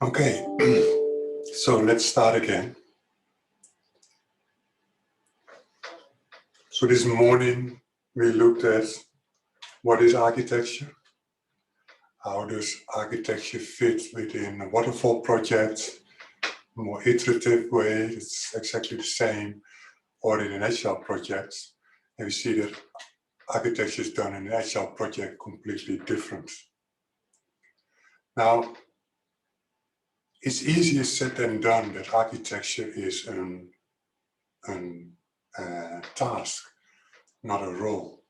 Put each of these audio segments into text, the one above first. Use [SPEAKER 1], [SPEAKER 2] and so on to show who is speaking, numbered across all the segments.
[SPEAKER 1] Okay, so let's start again. So this morning we looked at what is architecture, how does architecture fit within a waterfall project, a more iterative way, it's exactly the same, or in an agile project. And we see that architecture is done in an agile project completely different. Now, it's easier said than done that architecture is a task, not a role.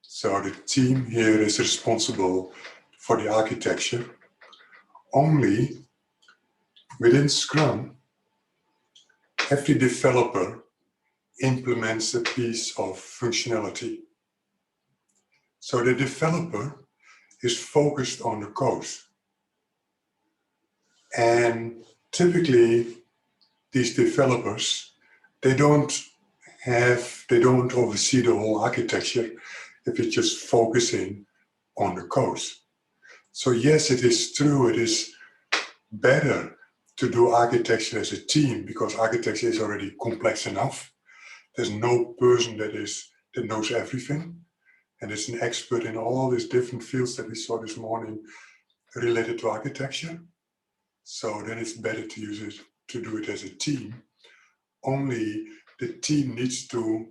[SPEAKER 1] So the team here is responsible for the architecture. Only within Scrum, every developer implements a piece of functionality. So the developer is focused on the code. And typically, these developers, they don't oversee the whole architecture if it's just focusing on the code. So yes, it is true, it is better to do architecture as a team because architecture is already complex enough. There's no person that knows everything and is an expert in all these different fields that we saw this morning related to architecture. So then it's better to do it as a team. Only the team needs to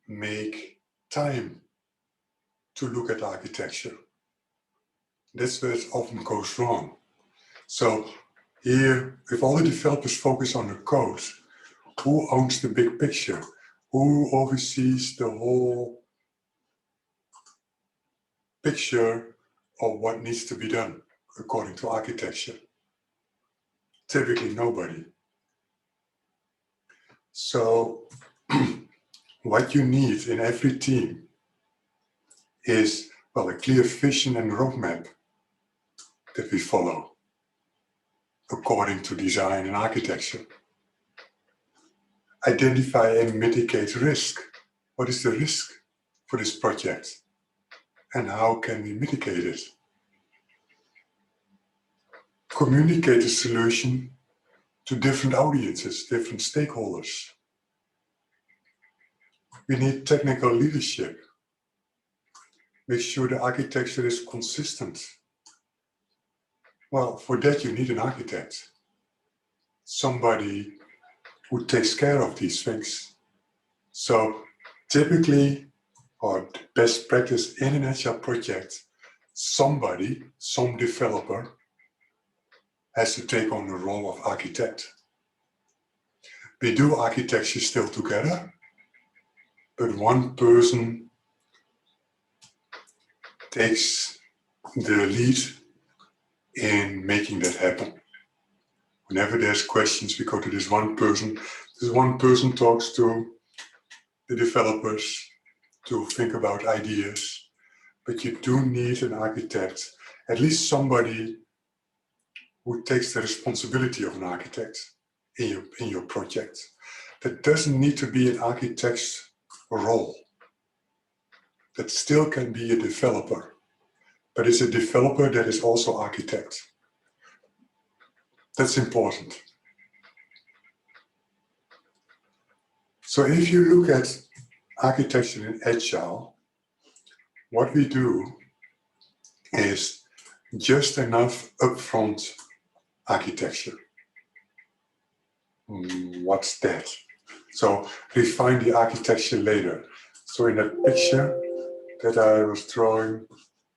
[SPEAKER 1] make time to look at architecture. That's where it often goes wrong. So here, if all the developers focus on the code, who owns the big picture? Who oversees the whole picture of what needs to be done according to architecture? Typically nobody. So what you need in every team is, well, a clear vision and roadmap that we follow according to design and architecture. Identify and mitigate risk. What is the risk for this project? And how can we mitigate it? Communicate the solution to different audiences, different stakeholders. We need technical leadership. Make sure the architecture is consistent. Well, for that you need an architect. Somebody who takes care of these things. So typically, or the best practice in an agile project, some developer has to take on the role of architect. We do architecture still together, but one person takes the lead in making that happen. Whenever there's questions, we go to this one person. This one person talks to the developers to think about ideas, but you do need an architect, at least somebody who takes the responsibility of an architect in your project. That doesn't need to be an architect's role. That still can be a developer, but it's a developer that is also architect. That's important. So if you look at architecture in Agile, what we do is just enough upfront architecture. What's that? So refine the architecture later. So in that picture that I was drawing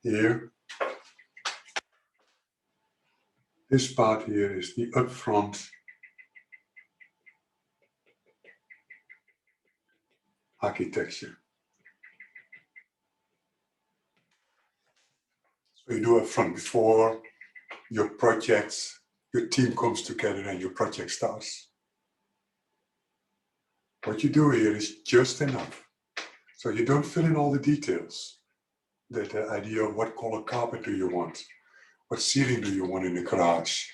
[SPEAKER 1] here, this part here is the upfront architecture. So you do upfront before your team comes together and your project starts. What you do here is just enough. So you don't fill in all the details. The idea of what color carpet do you want? What ceiling do you want in the garage?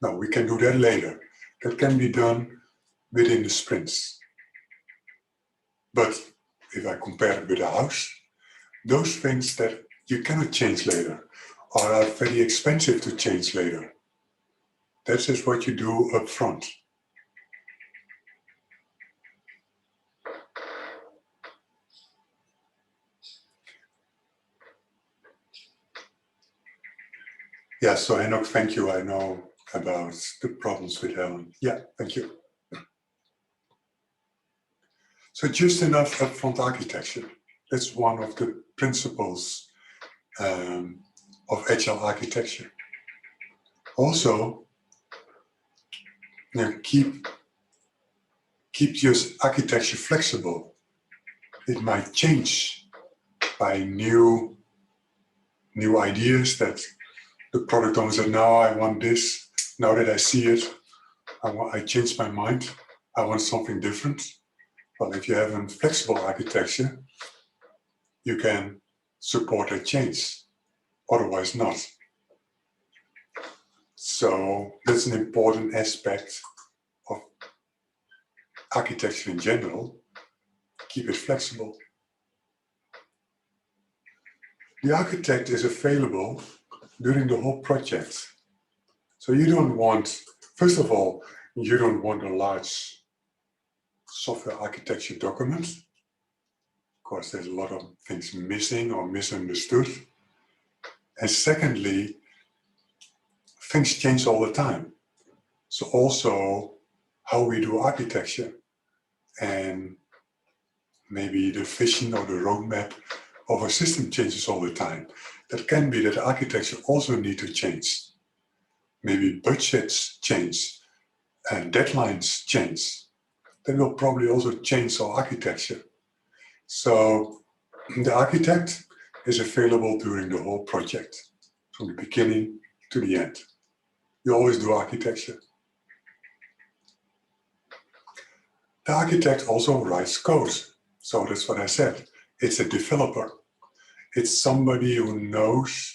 [SPEAKER 1] No, we can do that later. That can be done within the sprints. But if I compare it with a house, those things that you cannot change later. or are very expensive to change later. That's just what you do up front. Yeah, so Henok, thank you. I know about the problems with Helen. Yeah, thank you. So just enough upfront architecture. That's one of the principles of agile architecture. Also, keep your architecture flexible. It might change by new ideas that the product owner said, no, I want this. Now that I see it, I changed my mind. I want something different. Well, if you have a flexible architecture, you can support a change, otherwise not. So that's an important aspect of architecture in general. Keep it flexible. The architect is available during the whole project. So you don't want, first of all, you don't want a large software architecture document. Of course, there's a lot of things missing or misunderstood. And secondly, things change all the time. So also how we do architecture and maybe the vision or the roadmap of a system changes all the time. That can be that the architecture also need to change. Maybe budgets change and deadlines change. That will probably also change our architecture. So the architect is available during the whole project, from the beginning to the end. You always do architecture. The architect also writes code. So that's what I said. It's a developer. It's somebody who knows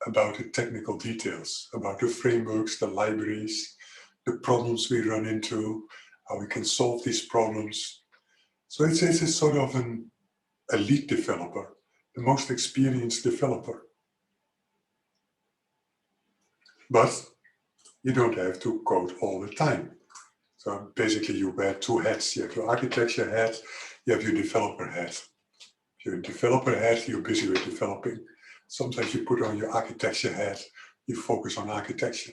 [SPEAKER 1] about the technical details, about the frameworks, the libraries, the problems we run into, how we can solve these problems. So it's a sort of an elite developer, the most experienced developer. But you don't have to code all the time. So basically you wear two hats. You have your architecture hat, you have your developer hat. If you're a developer hat, you're busy with developing. Sometimes you put on your architecture hat, you focus on architecture.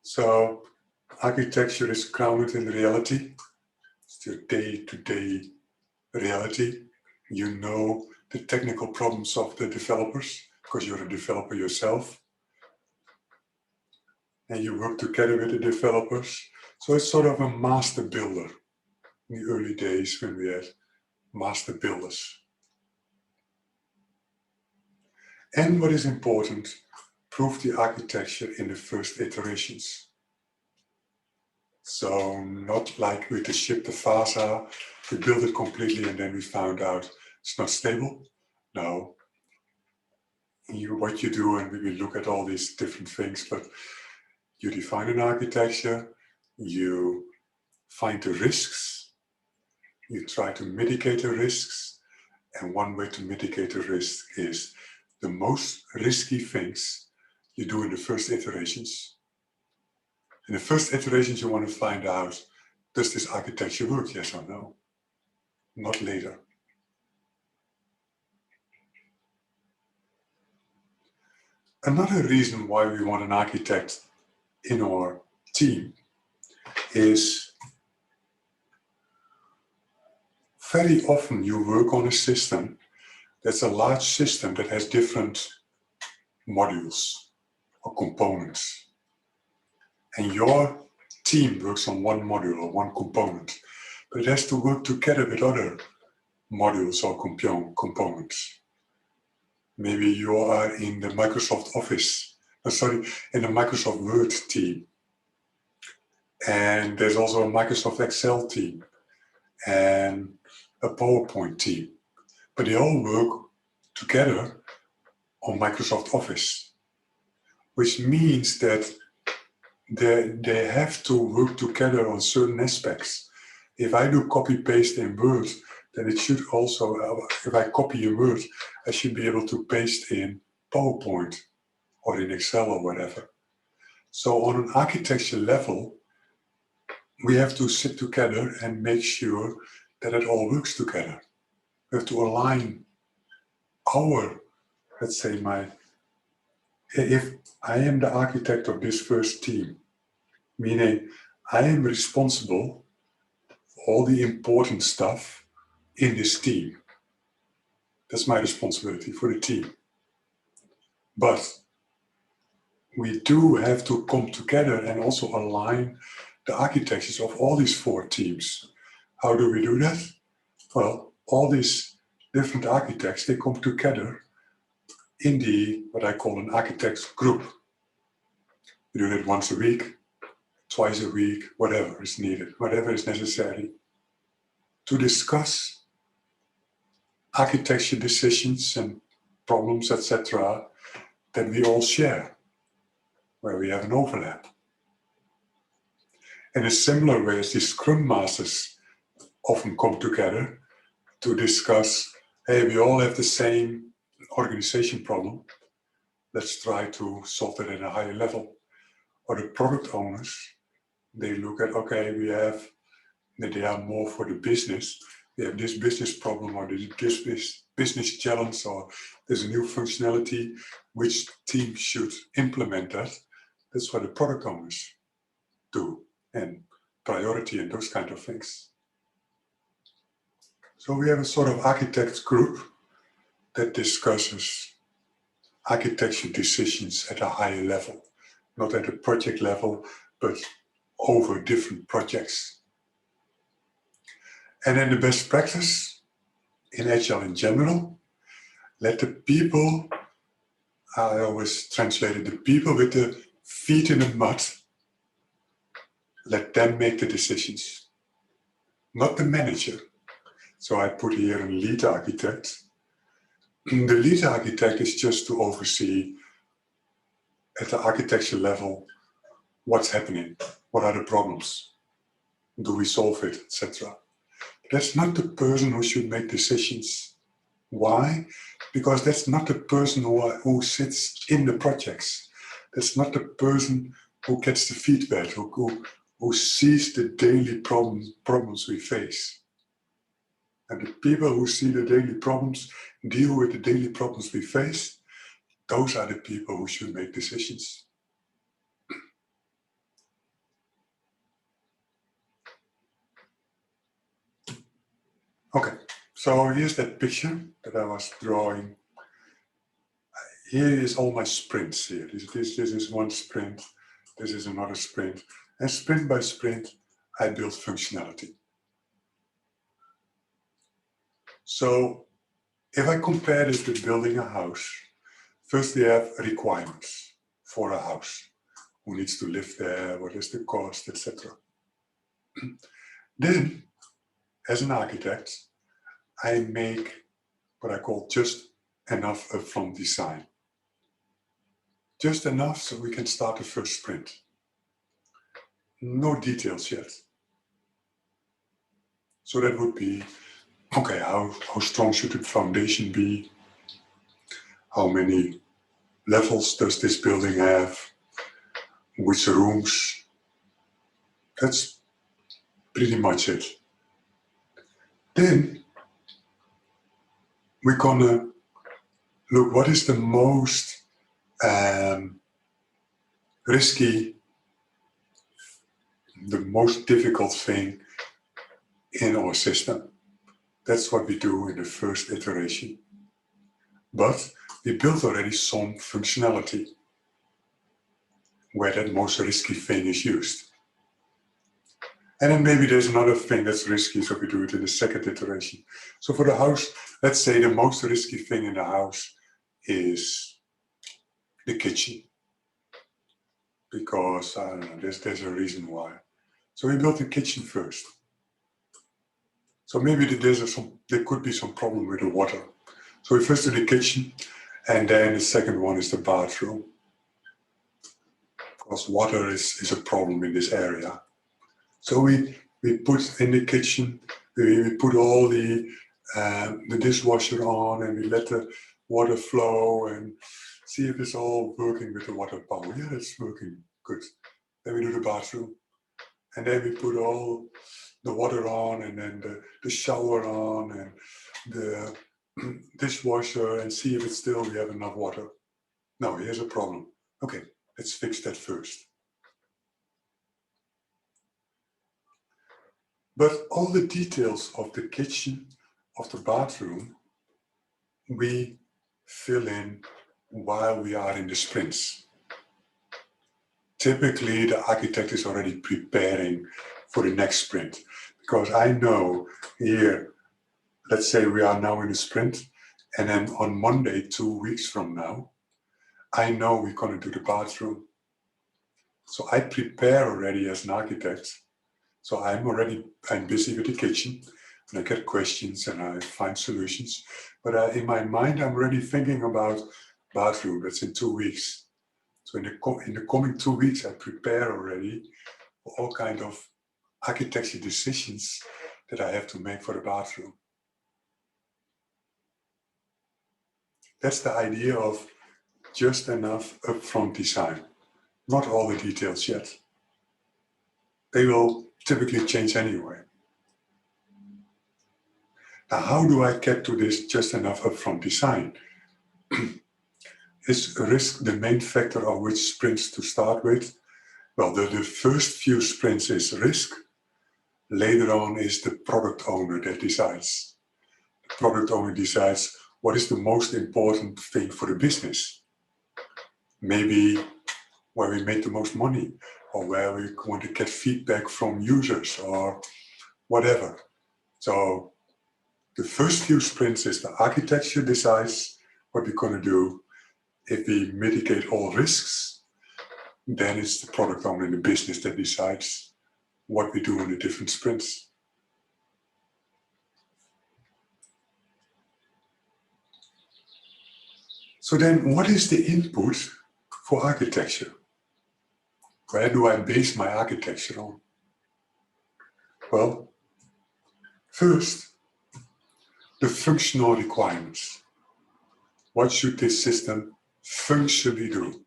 [SPEAKER 1] So architecture is grounded in reality. It's your day-to-day reality. You know the technical problems of the developers because you're a developer yourself. And you work together with the developers. So it's sort of a master builder in the early days when we had master builders. And what is important, prove the architecture in the first iterations. So not like with the ship, the Vasa, we built it completely and then we found out it's not stable. No, what you do, and we will look at all these different things, but you define an architecture, you find the risks, you try to mitigate the risks, and one way to mitigate the risk is the most risky things you do in the first iterations. In the first iterations, you want to find out, does this architecture work, yes or no? Not later. Another reason why we want an architect in our team is very often you work on a system that's a large system that has different modules or components. And your team works on one module or one component, but it has to work together with other modules or components. Maybe you are in the Microsoft Office, in the Microsoft Word team. And there's also a Microsoft Excel team and a PowerPoint team. But they all work together on Microsoft Office, which means that they have to work together on certain aspects. If I do copy-paste in Word, then it should also, if I copy a word, I should be able to paste in PowerPoint or in Excel or whatever. So on an architecture level, we have to sit together and make sure that it all works together. We have to align our, let's say if I am the architect of this first team, meaning I am responsible for all the important stuff in this team. That's my responsibility for the team. But we do have to come together and also align the architectures of all these 4 teams. How do we do that? Well, all these different architects, they come together in what I call an architects group. We do that once a week, twice a week, whatever is needed, whatever is necessary, to discuss architecture decisions and problems, etc., that we all share, where we have an overlap. In a similar way as the Scrum Masters often come together to discuss, hey, we all have the same organization problem, let's try to solve it at a higher level. Or the product owners, they look at, okay, they are more for the business. We have this business problem or this business challenge, or there's a new functionality, which team should implement that. That's what the product owners do, and priority and those kind of things. So we have a sort of architect group that discusses architecture decisions at a higher level, not at a project level, but over different projects. And then the best practice in Agile in general, let the people, I always translated the people with the feet in the mud, let them make the decisions, not the manager. So I put here a lead architect. The lead architect is just to oversee at the architecture level what's happening, what are the problems, do we solve it, etc. That's not the person who should make decisions. Why? Because that's not the person who sits in the projects. That's not the person who gets the feedback, who sees the daily problems we face. And the people who see the daily problems, deal with the daily problems we face, those are the people who should make decisions. Okay, so here's that picture that I was drawing. Here is all my sprints here. This is one sprint, this is another sprint. And sprint by sprint, I build functionality. So if I compare this with building a house, first we have requirements for a house. Who needs to live there, what is the cost, etc. Then, as an architect, I make what I call just enough upfront design. Just enough so we can start the first sprint. No details yet. So that would be, okay, how strong should the foundation be? How many levels does this building have? Which rooms? That's pretty much it. Then we're gonna look what is the most risky, the most difficult thing in our system. That's what we do in the first iteration. But we built already some functionality where that most risky thing is used. And then maybe there's another thing that's risky, so we do it in the second iteration. So for the house, let's say the most risky thing in the house is the kitchen. Because, I don't know, there's a reason why. So we built the kitchen first. So maybe there could be some problem with the water. So we first do the kitchen, and then the second one is the bathroom. Because water is a problem in this area. So we put in the kitchen We put all the dishwasher on and we let the water flow and see if it's all working with the water power. Yeah, it's working good. Then we do the bathroom, and then we put all the water on, and then the shower on, and the dishwasher, and see if it's still we have enough water. No, here's a problem. Okay, let's fix that first. But all the details of the kitchen, of the bathroom, we fill in while we are in the sprints. Typically, the architect is already preparing for the next sprint, because I know here, let's say we are now in a sprint, and then on Monday, 2 weeks from now, I know we're going to do the bathroom. So I prepare already as an architect. So I'm busy with the kitchen, and I get questions and I find solutions. But in my mind, I'm already thinking about bathroom. That's in 2 weeks. So in the coming 2 weeks, I prepare already for all kind of architecture decisions that I have to make for the bathroom. That's the idea of just enough upfront design. Not all the details yet. They will typically change anyway. Now, how do I get to this just enough upfront design? Is risk the main factor of which sprints to start with? Well, the first few sprints is risk. Later on is the product owner that decides. The product owner decides what is the most important thing for the business. Maybe where we make the most money, or where we want to get feedback from users, or whatever. So the first few sprints is the architecture decides what we're going to do. If we mitigate all risks, then it's the product owner in the business that decides what we do in the different sprints. So then what is the input for architecture? Where do I base my architecture on? Well, first, the functional requirements. What should this system functionally do?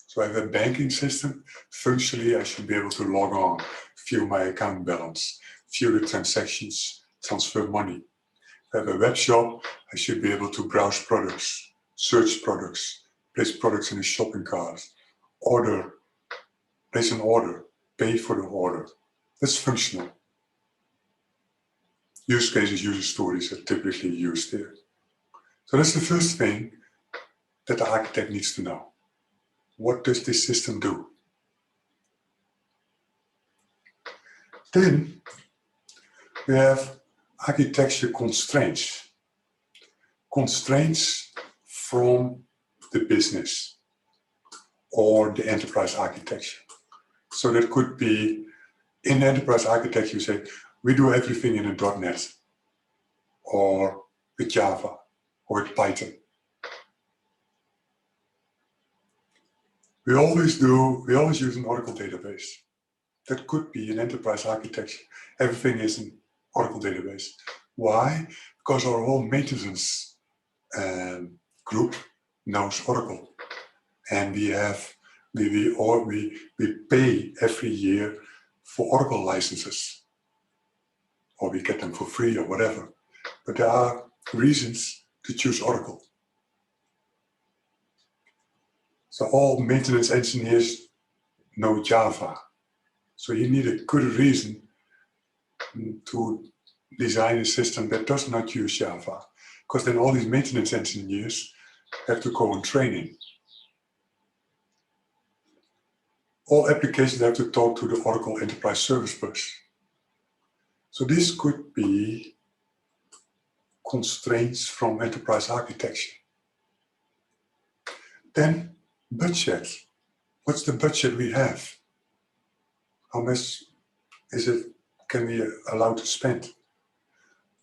[SPEAKER 1] So I have a banking system. Functionally, I should be able to log on, view my account balance, view the transactions, transfer money. If I have a web shop, I should be able to browse products, search products, place products in a shopping cart, place an order, pay for the order. That's functional. Use cases, user stories are typically used here. So that's the first thing that the architect needs to know. What does this system do? Then we have architecture constraints. Constraints from the business or the enterprise architecture. So that could be in enterprise architecture, you say, we do everything in a .NET or with Java or with Python. We always use an Oracle database. That could be an enterprise architecture. Everything is an Oracle database. Why? Because our whole maintenance group knows Oracle. And we pay every year for Oracle licenses. Or we get them for free or whatever. But there are reasons to choose Oracle. So all maintenance engineers know Java. So you need a good reason to design a system that does not use Java. Because then all these maintenance engineers have to go on training. All applications have to talk to the Oracle Enterprise Service Bus. So this could be constraints from enterprise architecture. Then budget. What's the budget we have? How much can we allow to spend?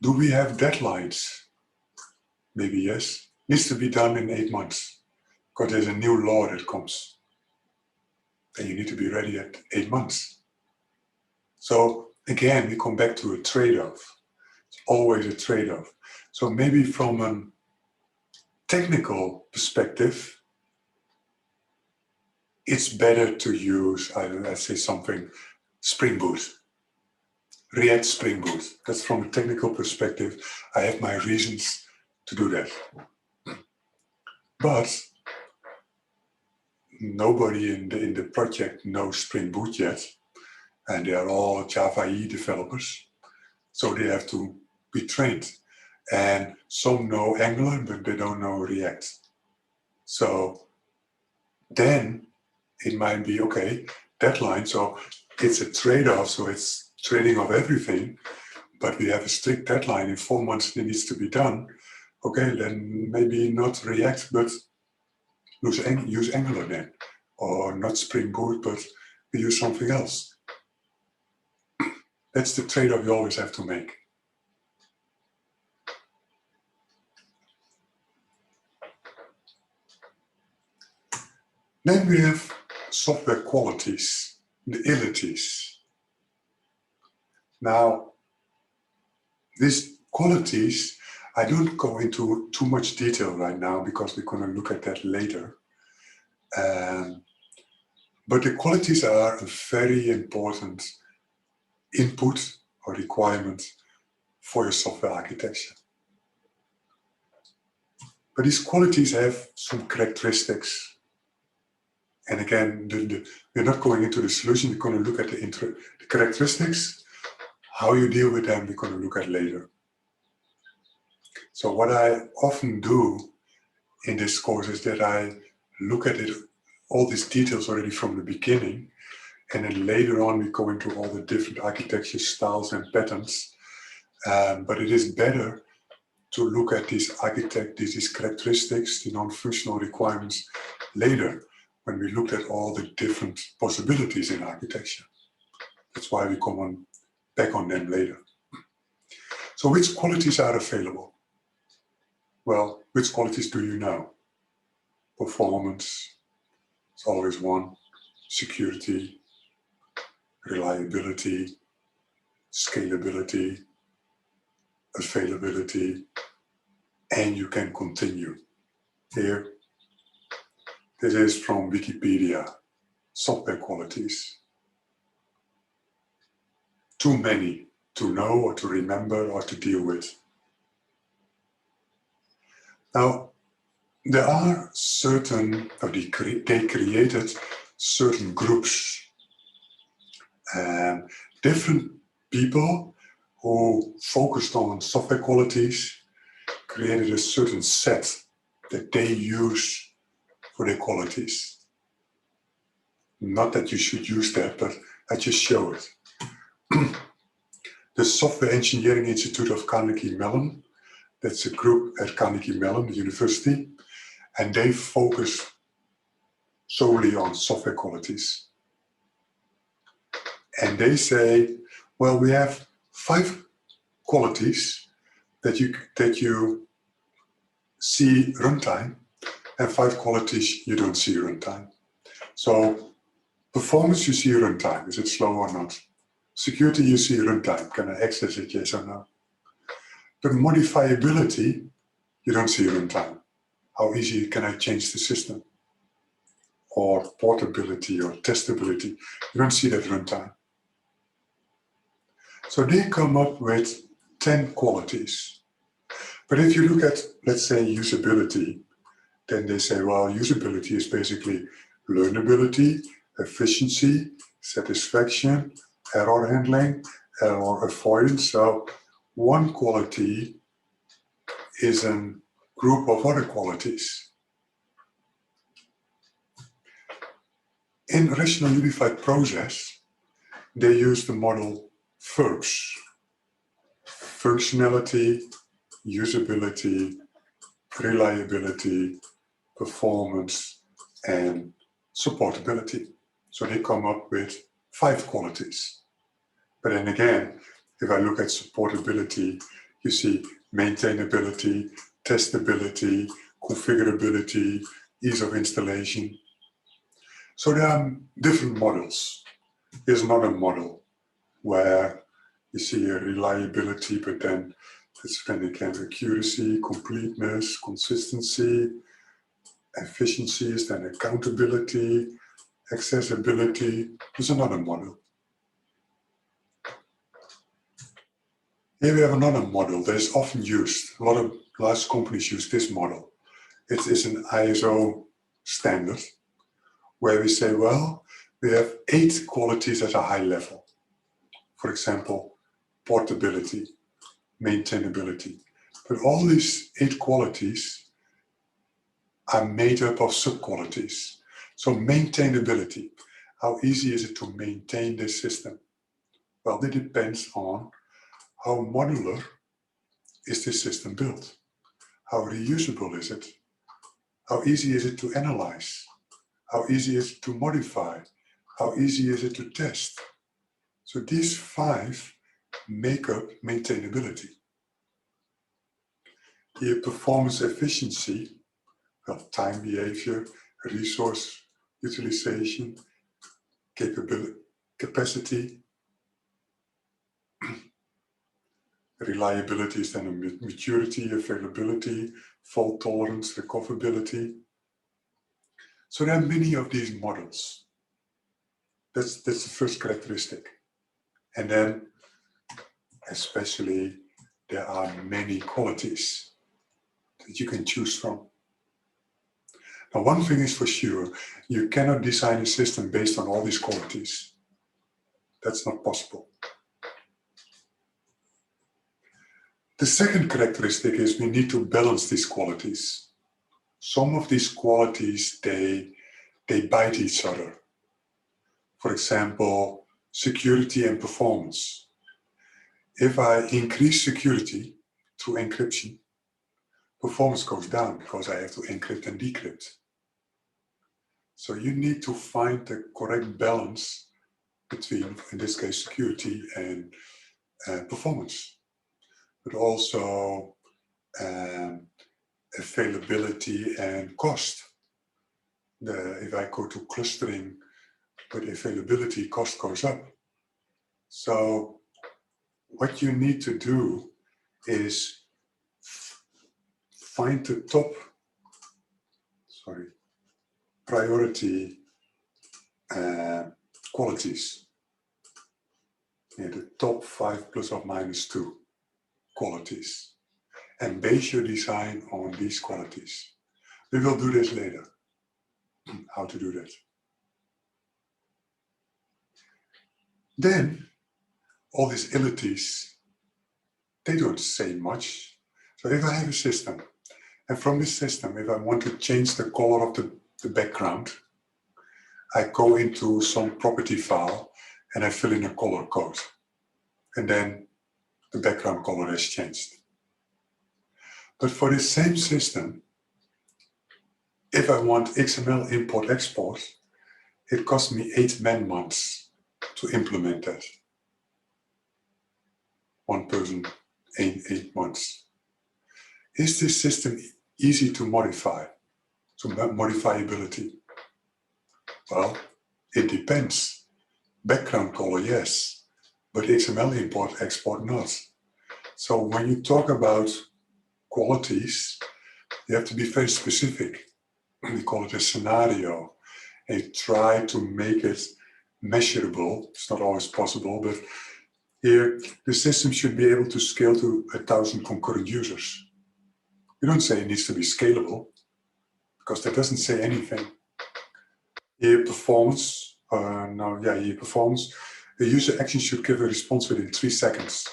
[SPEAKER 1] Do we have deadlines? Maybe yes. Needs to be done in 8 months because there's a new law that comes. And you need to be ready at 8 months. So again, we come back to a trade-off. It's always a trade-off. So maybe from a technical perspective, it's better to use, let's say something, Spring Boot, React Spring Boot. That's from a technical perspective. I have my reasons to do that. But nobody in the project knows Spring Boot yet, and they are all Java EE developers, so they have to be trained. And some know Angular, but they don't know React. So then it might be, okay, deadline, so it's a trade-off, so it's trading off everything, but we have a strict deadline. In 4 months it needs to be done. Okay, then maybe not React, but use Angular then. Or not Spring Boot, but we use something else. That's the trade-off you always have to make. Then we have software qualities, the ilities. Now, these qualities, I don't go into too much detail right now because we're going to look at that later. But the qualities are a very important input or requirement for your software architecture. But these qualities have some characteristics. And again, we're not going into the solution, we're going to look at the characteristics. How you deal with them, we're going to look at later. So what I often do in this course is that I look at it, all these details already from the beginning, and then later on we go into all the different architecture styles and patterns. But it is better to look at these characteristics, the non-functional requirements later, when we looked at all the different possibilities in architecture. That's why we come back on them later. So which qualities are available? Well, which qualities do you know? Performance is always one. Security, reliability, scalability, availability, and you can continue. Here, this is from Wikipedia, software qualities. Too many to know or to remember or to deal with. Now, there are certain, or they created certain groups, and different people who focused on software qualities created a certain set that they use for their qualities. Not that you should use that, but I just show it. The Software Engineering Institute of Carnegie Mellon, that's a group at Carnegie Mellon, the university, and they focus solely on software qualities. And they say, well, we have 5 qualities that you see runtime, and 5 qualities you don't see runtime. So performance, you see runtime. Is it slow or not? Security, you see runtime. Can I access it, yes or no? But modifiability, you don't see runtime. How easy can I change the system? Or portability or testability, you don't see that runtime. So they come up with 10 qualities. But if you look at, let's say, usability, then they say, well, usability is basically learnability, efficiency, satisfaction, error handling, error avoidance. So one quality is a group of other qualities. In Rational Unified Process, they use the model FURPS: functionality, usability, reliability, performance, and supportability. So they come up with 5 qualities. But then again, if I look at supportability, you see maintainability, testability, configurability, ease of installation. So there are different models. Here's another model where You see a reliability, but then it's then again accuracy, completeness, consistency, efficiency is then accountability, accessibility. There's another model. Here we have another model that is often used. A lot of large companies use this model. It is an ISO standard where we say, well, we have 8 qualities at a high level. For example, portability, maintainability. But all these 8 qualities are made up of sub-qualities. So maintainability, how easy is it to maintain this system? Well, it depends on how modular is this system built? How reusable is it? How easy is it to analyze? How easy is it to modify? How easy is it to test? So these 5 make up maintainability. Here, performance efficiency, well, time behavior, resource utilization, capacity. Reliability is then a maturity, availability, fault tolerance, recoverability. So there are many of these models. That's the first characteristic. And then, especially, there are many qualities that you can choose from. Now, one thing is for sure, you cannot design a system based on all these qualities. That's not possible. The second characteristic is we need to balance these qualities. Some of these qualities, they bite each other. For example, security and performance. If I increase security through encryption, performance goes down because I have to encrypt and decrypt. So you need to find the correct balance between, in this case, security and performance, but also availability and cost. If I go to clustering with availability, cost goes up. So what you need to do is find the top priority qualities. Yeah, the top 5 plus or minus 2 qualities. And base your design on these qualities. We will do this later. How to do that. Then, all these entities, they don't say much. So if I have a system, and from this system, if I want to change the color of the background, I go into some property file and I fill in a color code. And then the background color has changed. But for the same system, if I want XML import export, it costs me 8 man-months to implement that. One person, 8 months. Is this system easy to modify? So modifiability? Well, it depends. Background color, yes, but XML import export not. So when you talk about qualities, you have to be very specific. We call it a scenario. And try to make it measurable. It's not always possible, but here the system should be able to scale to 1,000 concurrent users. You don't say it needs to be scalable, because that doesn't say anything. Here performance, performance. The user action should give a response within 3 seconds,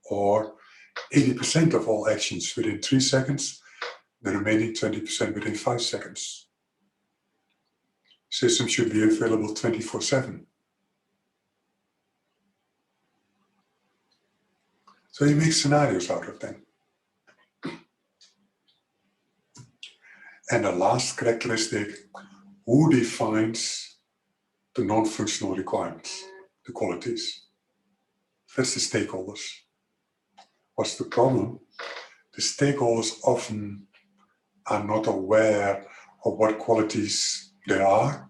[SPEAKER 1] or 80% of all actions within 3 seconds, the remaining 20% within 5 seconds. System should be available 24/7. So you make scenarios out of them. And the last characteristic, who defines the non-functional requirements, the qualities? That's the stakeholders. What's the problem? The stakeholders often are not aware of what qualities there are,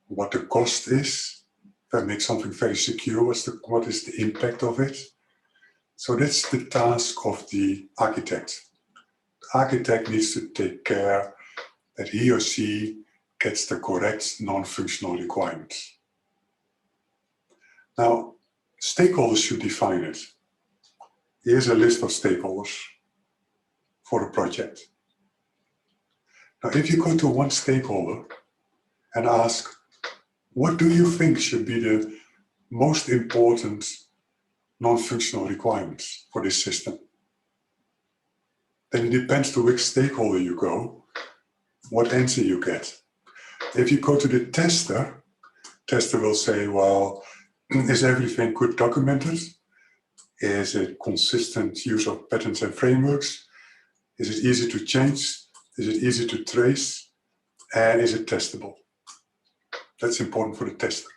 [SPEAKER 1] what the cost is, If I make something very secure, what is the impact of it? So that's the task of the architect. The architect needs to take care that he or she gets the correct non-functional requirements. Now, stakeholders should define it. Here's a list of stakeholders for a project. Now, if you go to one stakeholder and ask, what do you think should be the most important non-functional requirements for this system? Then it depends to which stakeholder you go, what answer you get. If you go to the tester will say, well, is everything good documented? Is it consistent use of patterns and frameworks? Is it easy to change? Is it easy to trace? And is it testable? That's important for the tester.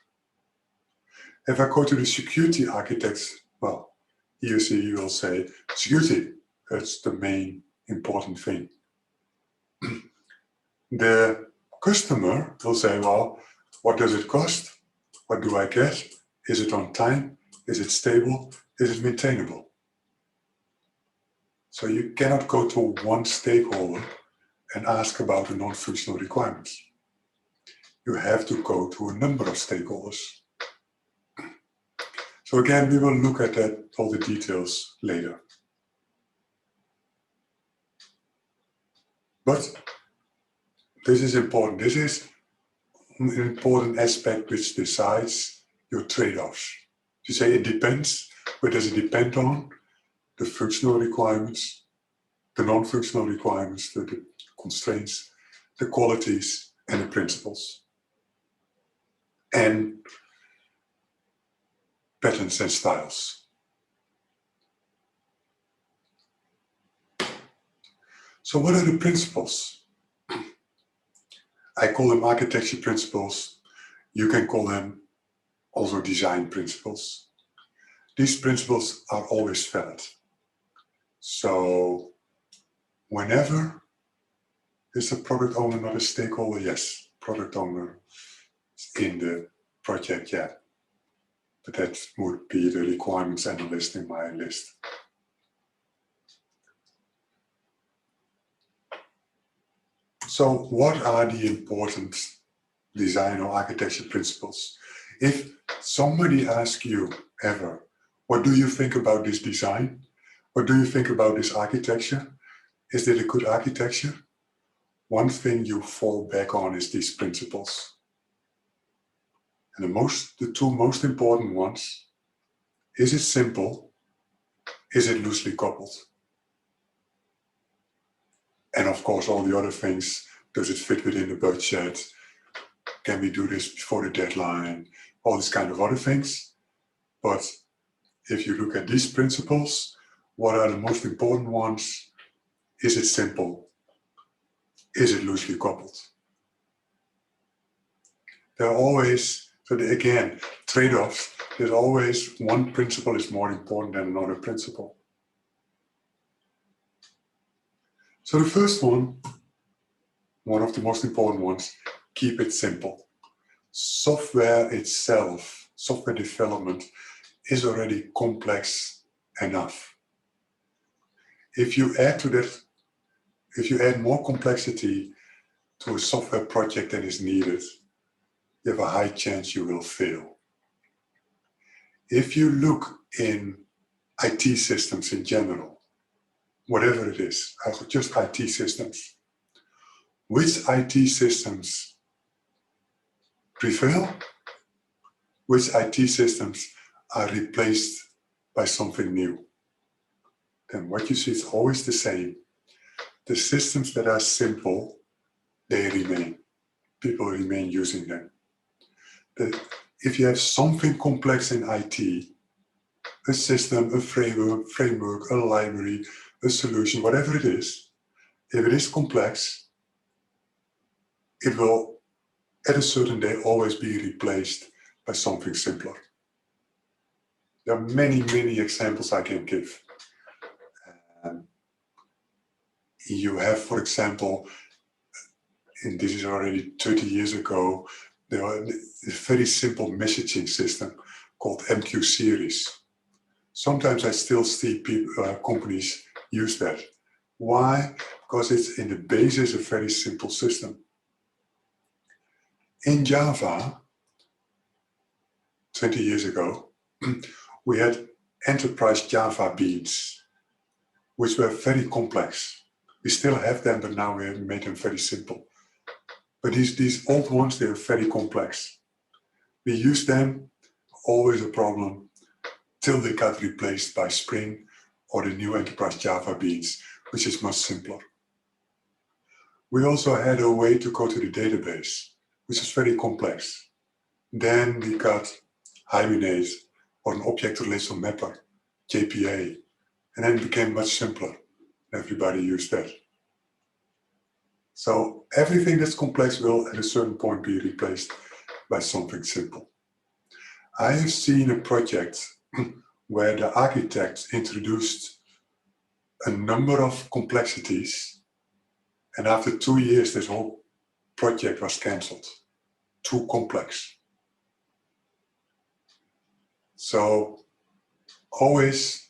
[SPEAKER 1] If I go to the security architects, well, he or she will say, security, that's the main important thing. The customer will say, well, what does it cost? What do I get? Is it on time? Is it stable? Is it maintainable? So you cannot go to one stakeholder and ask about the non-functional requirements. You have to go to a number of stakeholders. So again, we will look at that, all the details later. But this is important. This is an important aspect which decides your trade-offs. You say it depends. What does it depend on? The functional requirements, the non-functional requirements, the constraints, the qualities, and the principles. And patterns and styles. So what are the principles? I call them architecture principles. You can call them also design principles. These principles are always valid. So whenever is a product owner not a stakeholder? Yes, product owner is in the project, yeah. But that would be the requirements analyst in my list. So what are the important design or architecture principles? If somebody asks you ever, what do you think about this design? What do you think about this architecture? Is it a good architecture? One thing you fall back on is these principles. And the two most important ones, is it simple? Is it loosely coupled? And of course, all the other things, does it fit within the budget? Can we do this before the deadline? All these kind of other things. But if you look at these principles, what are the most important ones? Is it simple? Is it loosely coupled? There are always, so again, trade-offs. There's always one principle is more important than another principle. So the first one of the most important ones, keep it simple. Software itself, software development is already complex enough. If you add to that, if you add more complexity to a software project than is needed, you have a high chance you will fail. If you look in IT systems in general, whatever it is, just IT systems, which IT systems prevail? Which IT systems are replaced by something new? Then what you see is always the same. The systems that are simple, they remain. People remain using them. If you have something complex in IT, a system, a framework, a library, a solution, whatever it is, if it is complex, it will at a certain day always be replaced by something simpler. There are many, many examples I can give. You have, for example, and this is already 30 years ago, There are a very simple messaging system called MQ series. Sometimes I still see people, companies use that. Why? Because it's in the basis a very simple system. In Java, 20 years ago, we had enterprise Java beans, which were very complex. We still have them, but now we have made them very simple. But these old ones, they are very complex. We used them, always a problem, till they got replaced by Spring or the new enterprise Java beans, which is much simpler. We also had a way to go to the database, which is very complex. Then we got Hibernate or an object relational mapper, JPA, and then it became much simpler. Everybody used that. So everything that's complex will at a certain point be replaced by something simple. I have seen a project where the architects introduced a number of complexities, and after 2 years this whole project was cancelled. Too complex. So always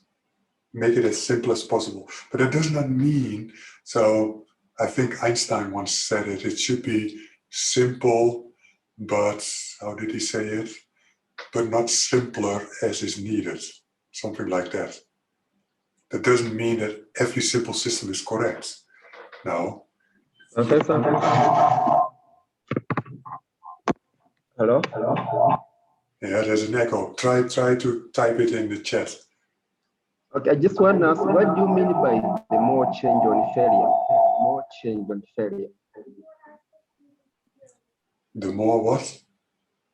[SPEAKER 1] make it as simple as possible. But that does not mean, so I think Einstein once said it, it should be simple, but how did he say it? But not simpler as is needed. Something like that. That doesn't mean that every simple system is correct. No.
[SPEAKER 2] Okay, sir. Hello?
[SPEAKER 1] Yeah, there's an echo. Try to type it in the chat.
[SPEAKER 2] Okay, I just want to ask, what do you mean by the more change on failure? More change on failure.
[SPEAKER 1] The more what?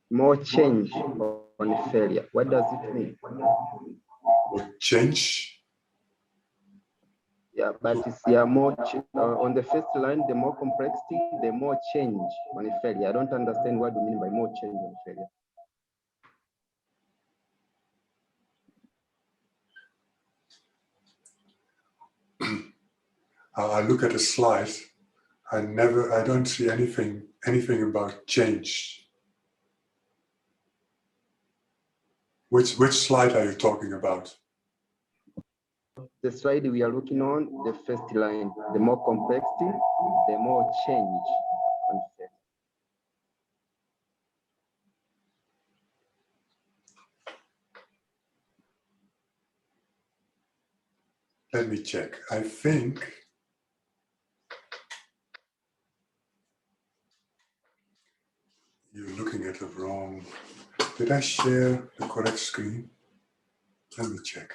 [SPEAKER 2] More change on failure. What does it mean?
[SPEAKER 1] Change?
[SPEAKER 2] Yeah, but it's more on the first line, the more complexity, the more change on failure. I don't understand what you mean by more change on failure.
[SPEAKER 1] I look at the slide. I don't see anything about change. Which slide are you talking about?
[SPEAKER 2] The slide we are looking on, the first line, the more complexity, the more change on failure.
[SPEAKER 1] Let me check. I think you're looking at the wrong. Did I share the correct screen? Let me check.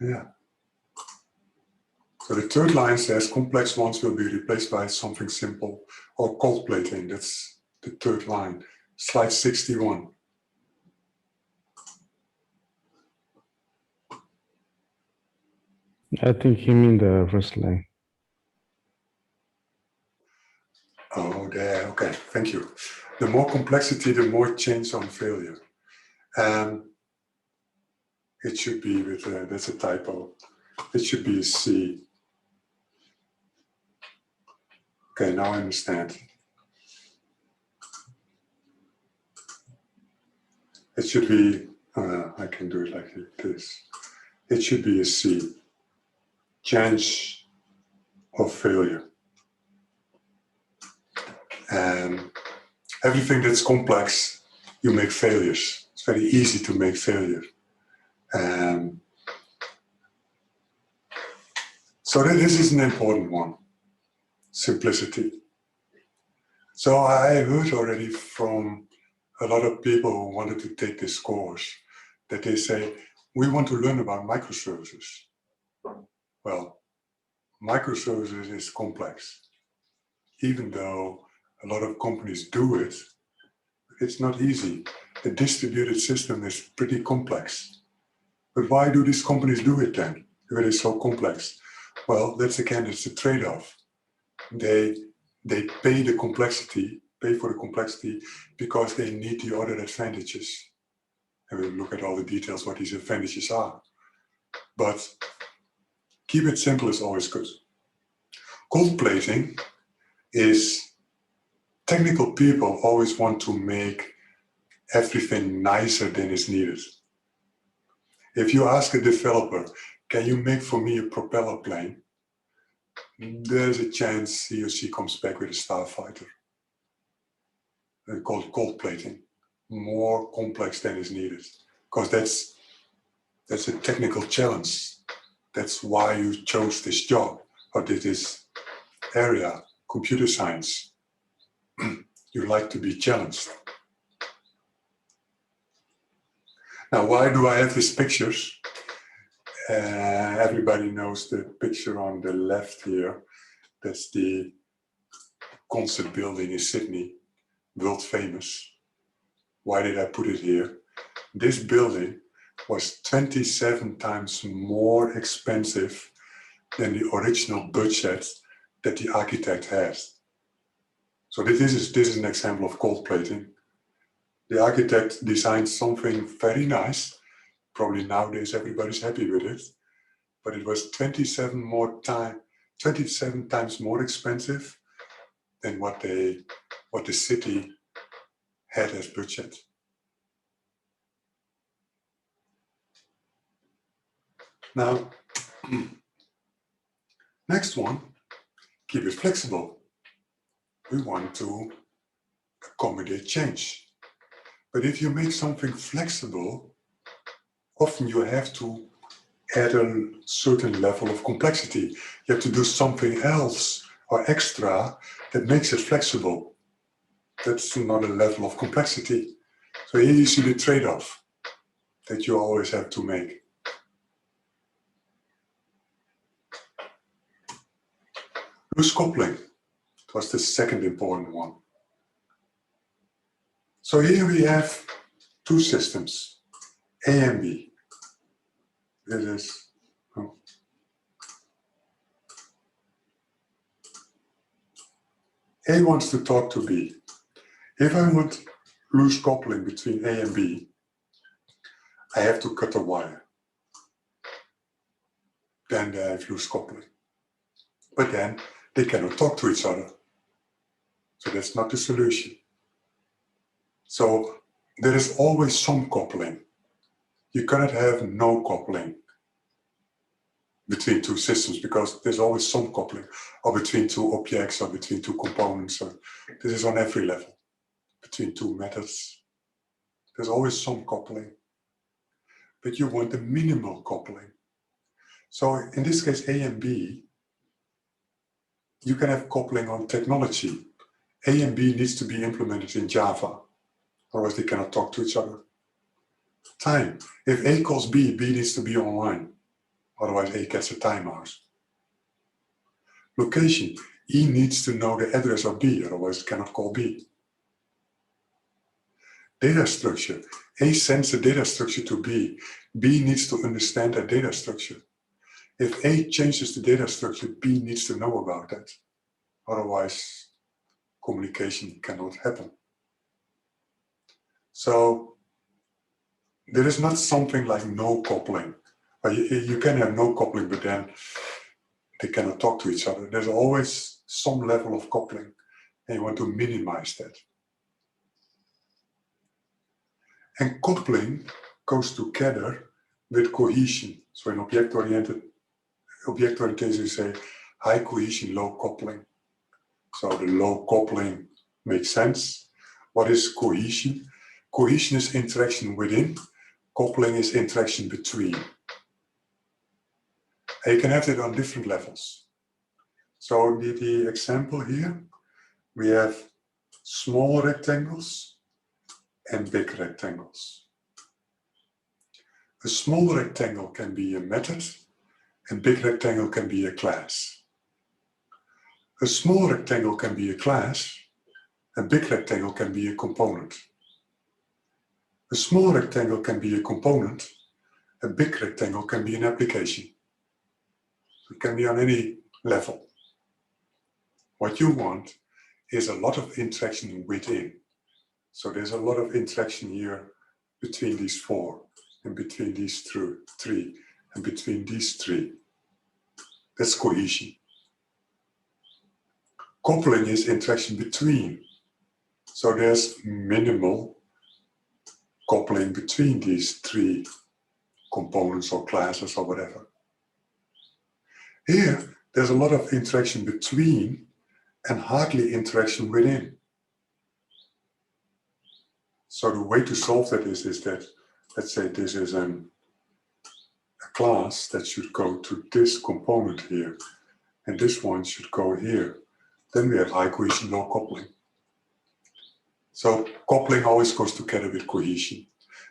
[SPEAKER 1] Yeah. So the third line says complex ones will be replaced by something simple or cold plating. That's the third line. Slide 61.
[SPEAKER 3] I think you mean the first line.
[SPEAKER 1] Oh, there. Okay, thank you. The more complexity, the more change on failure. It should be with, that's a typo. It should be a C. Okay, now I understand. It should be, I can do it like this. It should be a C. Change of failure. And everything that's complex, you make failures. It's very easy to make failure. So this is an important one, simplicity. So I heard already from a lot of people who wanted to take this course that they say, we want to learn about microservices. Well, microservices is complex. Even though a lot of companies do it, it's not easy. A distributed system is pretty complex. But why do these companies do it then, if it is so complex? Well, that's again, it's a trade-off. They pay the complexity, pay for the complexity because they need the other advantages. And we'll look at all the details what these advantages are. But Keep it simple is always good. Cold plating is technical people always want to make everything nicer than is needed. If you ask a developer, can you make for me a propeller plane? There's a chance he or she comes back with a starfighter. They're called cold plating. More complex than is needed. Because that's a technical challenge. That's why you chose this job or did this area, computer science. You like to be challenged. Now, why do I have these pictures? Everybody knows the picture on the left here. That's the concert building in Sydney, world famous. Why did I put it here? This building was 27 times more expensive than the original budget that the architect has. So this is an example of cold plating. The architect designed something very nice. Probably nowadays everybody's happy with it, but it was 27 times more expensive than what the city had as budget. Now, next one, keep it flexible. We want to accommodate change. But if you make something flexible, often you have to add a certain level of complexity. You have to do something else or extra that makes it flexible. That's another level of complexity. So here you see the trade-off that you always have to make. Loose coupling was the second important one. So here we have two systems, A and B. This is A wants to talk to B. If I want loose coupling between A and B, I have to cut a wire. Then they have loose coupling. But then they cannot talk to each other. So that's not the solution. So there is always some coupling. You cannot have no coupling between two systems because there's always some coupling, or between two objects, or between two components. So this is on every level. Between two methods, there's always some coupling. But you want the minimal coupling. So in this case, A and B, you can have coupling on technology. A and B needs to be implemented in Java, otherwise they cannot talk to each other. Time. If A calls B, B needs to be online, otherwise A gets a timeout. Location. E needs to know the address of B, otherwise it cannot call B. Data structure. A sends a data structure to B. B needs to understand that data structure. If A changes the data structure, B needs to know about that. Otherwise, communication cannot happen. So there is not something like no coupling. You can have no coupling, but then they cannot talk to each other. There's always some level of coupling, and you want to minimize that. And coupling goes together with cohesion. So in object orientation, we say high cohesion, low coupling. So the low coupling makes sense. What is cohesion? Cohesion is interaction within. Coupling is interaction between. And you can have it on different levels. So the example here, we have small rectangles and big rectangles. A small rectangle can be a method, and big rectangle can be a class. A small rectangle can be a class, and big rectangle can be a component. A small rectangle can be a component, a big rectangle can be an application. It can be on any level. What you want is a lot of interaction within. So there's a lot of interaction here between these four, and between these three, and between these three. That's cohesion. Coupling is interaction between. So there's minimal coupling between these three components or classes or whatever. Here, there's a lot of interaction between and hardly interaction within. So the way to solve that is that, let's say this is a class that should go to this component here, and this one should go here. Then we have high cohesion, low coupling. So coupling always goes together with cohesion.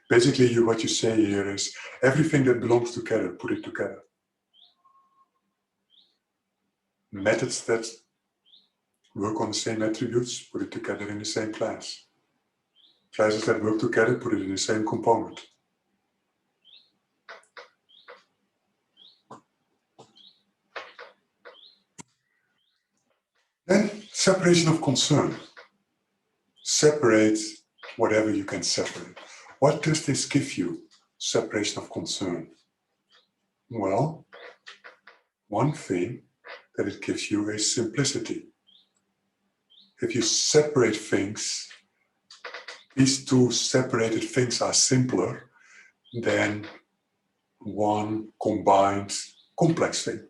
[SPEAKER 1] Basically, what you say here is everything that belongs together, put it together. Methods that work on the same attributes, put it together in the same class. Classes that work together, put it in the same component. Then separation of concern. Separate whatever you can separate. What does this give you? Separation of concern. Well, one thing that it gives you is simplicity. If you separate things, these two separated things are simpler than one combined complex thing.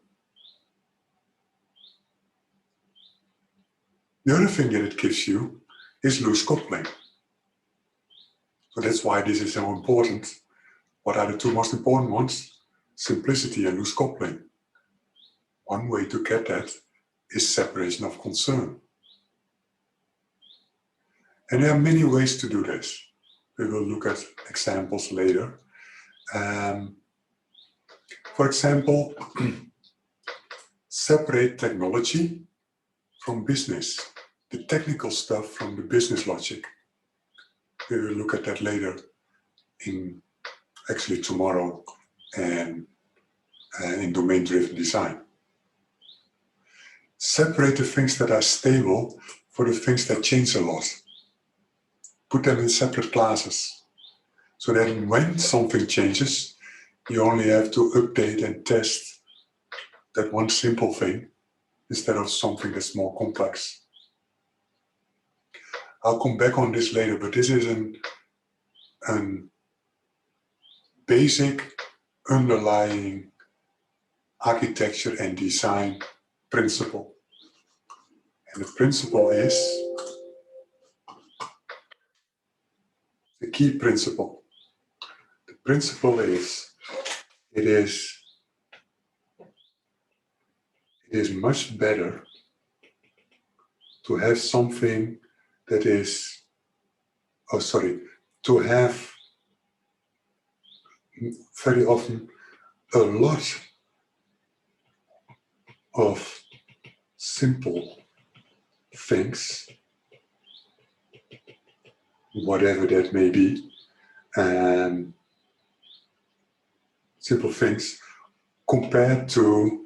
[SPEAKER 1] The other thing that it gives you is loose coupling. So that's why this is so important. What are the two most important ones? Simplicity and loose coupling. One way to get that is separation of concern. And there are many ways to do this. We will look at examples later. For example, separate technology from business, the technical stuff from the business logic. We will look at that later, actually tomorrow, and in domain-driven design. Separate the things that are stable for the things that change a lot. Put them in separate classes, so that when something changes, you only have to update and test that one simple thing instead of something that's more complex. I'll come back on this later, but this is a basic underlying architecture and design principle. And the principle is the key principle. The principle is it is much better to have something that is, to have very often a lot of simple things, whatever that may be, simple things compared to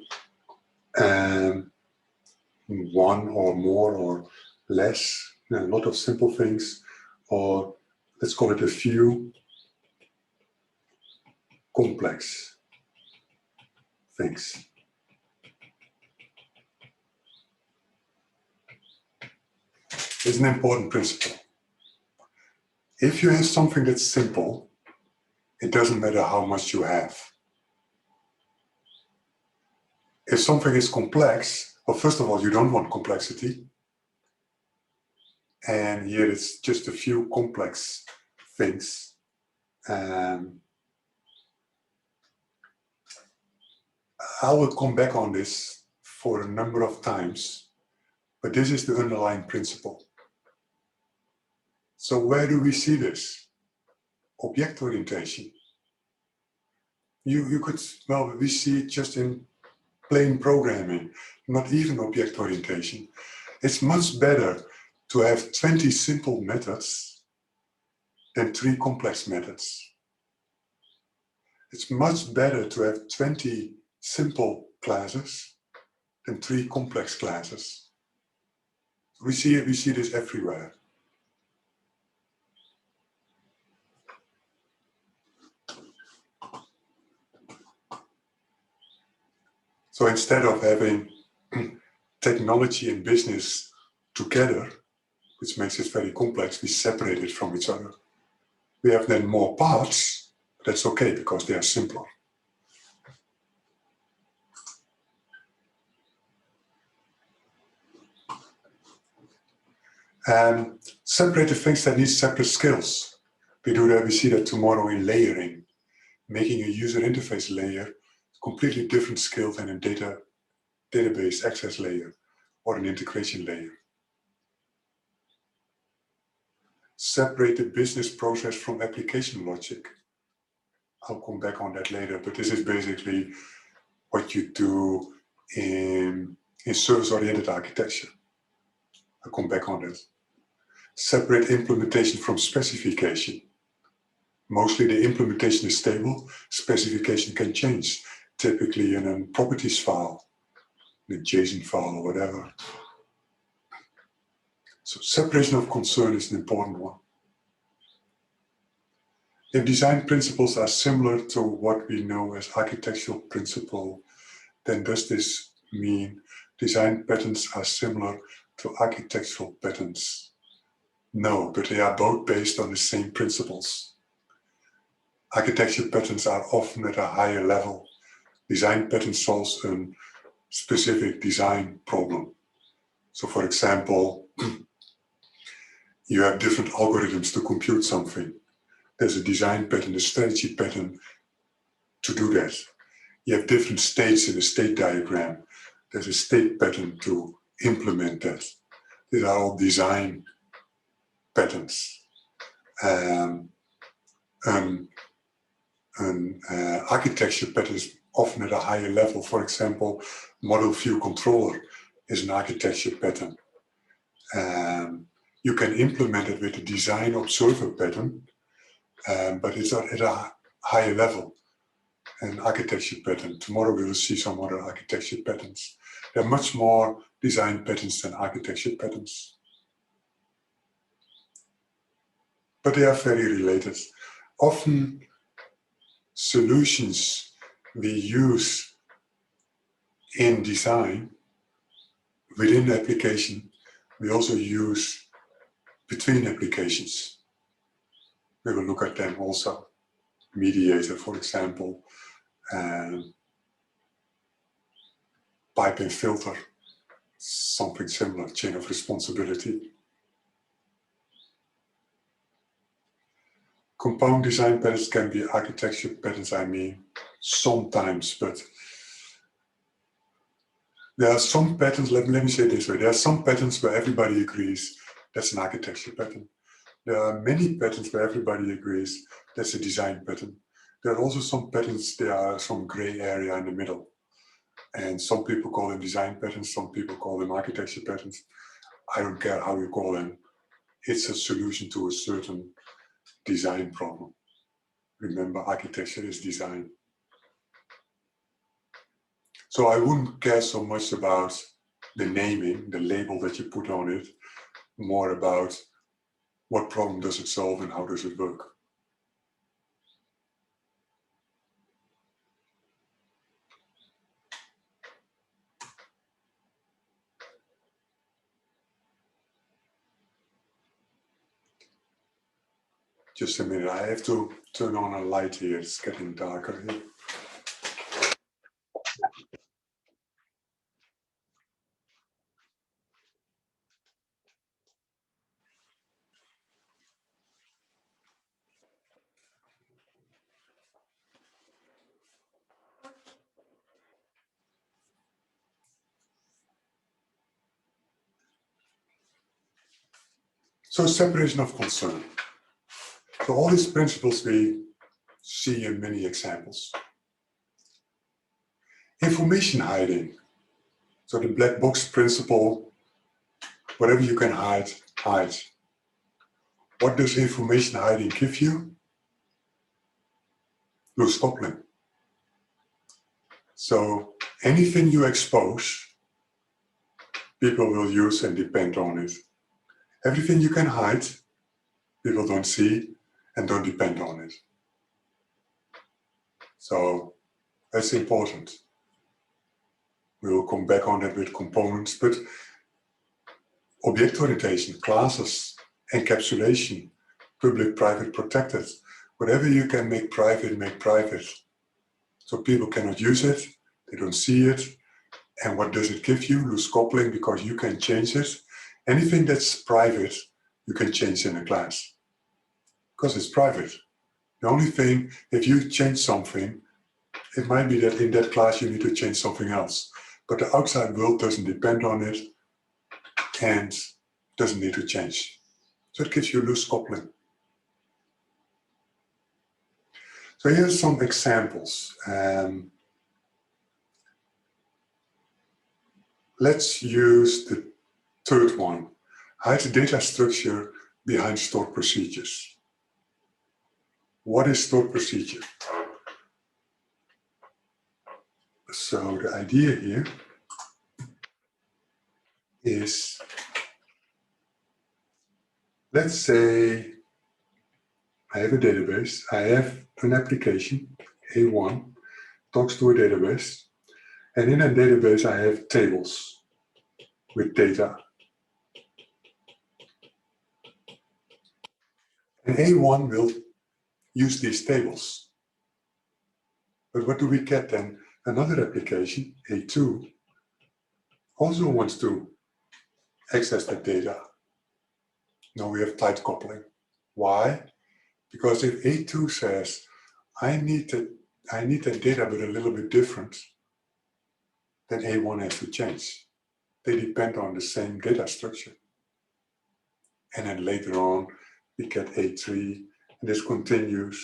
[SPEAKER 1] one or more or less, a lot of simple things, or let's call it a few complex things. It's an important principle. If you have something that's simple, it doesn't matter how much you have. If something is complex, well, first of all, you don't want complexity. And here it's just a few complex things. I will come back on this for a number of times, but this is the underlying principle. So where do we see this? Object orientation. You could, well, we see it just in plain programming, not even object orientation. It's much better to have 20 simple methods than 3 complex methods. It's much better to have 20 simple classes than 3 complex classes. We see this everywhere. So instead of having technology and business together, which makes it very complex, we separate it from each other. We have then more parts, but that's okay because they are simpler. And separate the things that need separate skills. We do that, we see that tomorrow in layering. Making a user interface layer, completely different skill than a database access layer or an integration layer. Separate the business process from application logic. I'll come back on that later, but this is basically what you do in service-oriented architecture. I'll come back on that. Separate implementation from specification. Mostly the implementation is stable, specification can change, typically in a properties file, in a JSON file or whatever. So separation of concern is an important one. If design principles are similar to what we know as architectural principle, then does this mean design patterns are similar to architectural patterns? No, but they are both based on the same principles. Architecture patterns are often at a higher level. Design pattern solves a specific design problem. So for example, you have different algorithms to compute something. There's a design pattern, a strategy pattern to do that. You have different states in a state diagram. There's a state pattern to implement that. These are all design patterns. Architecture pattern is often at a higher level. For example, model view controller is an architecture pattern. You can implement it with a design observer pattern, but it's at a higher level, an architecture pattern. Tomorrow we will see some other architecture patterns. There are much more design patterns than architecture patterns. But they are very related. Often solutions we use in design within the application, we also use between applications. We will look at them also. Mediator, for example, pipe and filter, something similar, chain of responsibility. Compound design patterns can be architecture patterns, I mean, sometimes, but there are some patterns, let me say it this way, there are some patterns where everybody agrees that's an architecture pattern. There are many patterns where everybody agrees that's a design pattern. There are also some patterns, there are some gray area in the middle. And some people call them design patterns, some people call them architecture patterns. I don't care how you call them. It's a solution to a certain design problem. Remember, architecture is design. So I wouldn't care so much about the naming, the label that you put on it, more about what problem does it solve and how does it work. Just a minute, I have to turn on a light here, it's getting darker here. So separation of concern. So all these principles we see in many examples. Information hiding. So the black box principle, whatever you can hide, hide. What does information hiding give you? Loose coupling. So anything you expose, people will use and depend on it. Everything you can hide, people don't see and don't depend on it. So that's important. We will come back on that with components, but object orientation, classes, encapsulation, public, private, protected. Whatever you can make private. So people cannot use it, they don't see it. And what does it give you? Loose coupling, because you can change it. Anything that's private, you can change in a class, because it's private. The only thing, if you change something, it might be that in that class you need to change something else. But the outside world doesn't depend on it and doesn't need to change. So it gives you loose coupling. So here's some examples. Let's use the third one. Hide the data structure behind stored procedures. What is stored procedure? So the idea here is, let's say I have a database, I have an application, A1, talks to a database, and in a database I have tables with data. And A1 will use these tables. But what do we get then? Another application, A2, also wants to access that data. Now we have tight coupling. Why? Because if A2 says, I need that data but a little bit different, then A1 has to change. They depend on the same data structure. And then later on, we get A3, and this continues,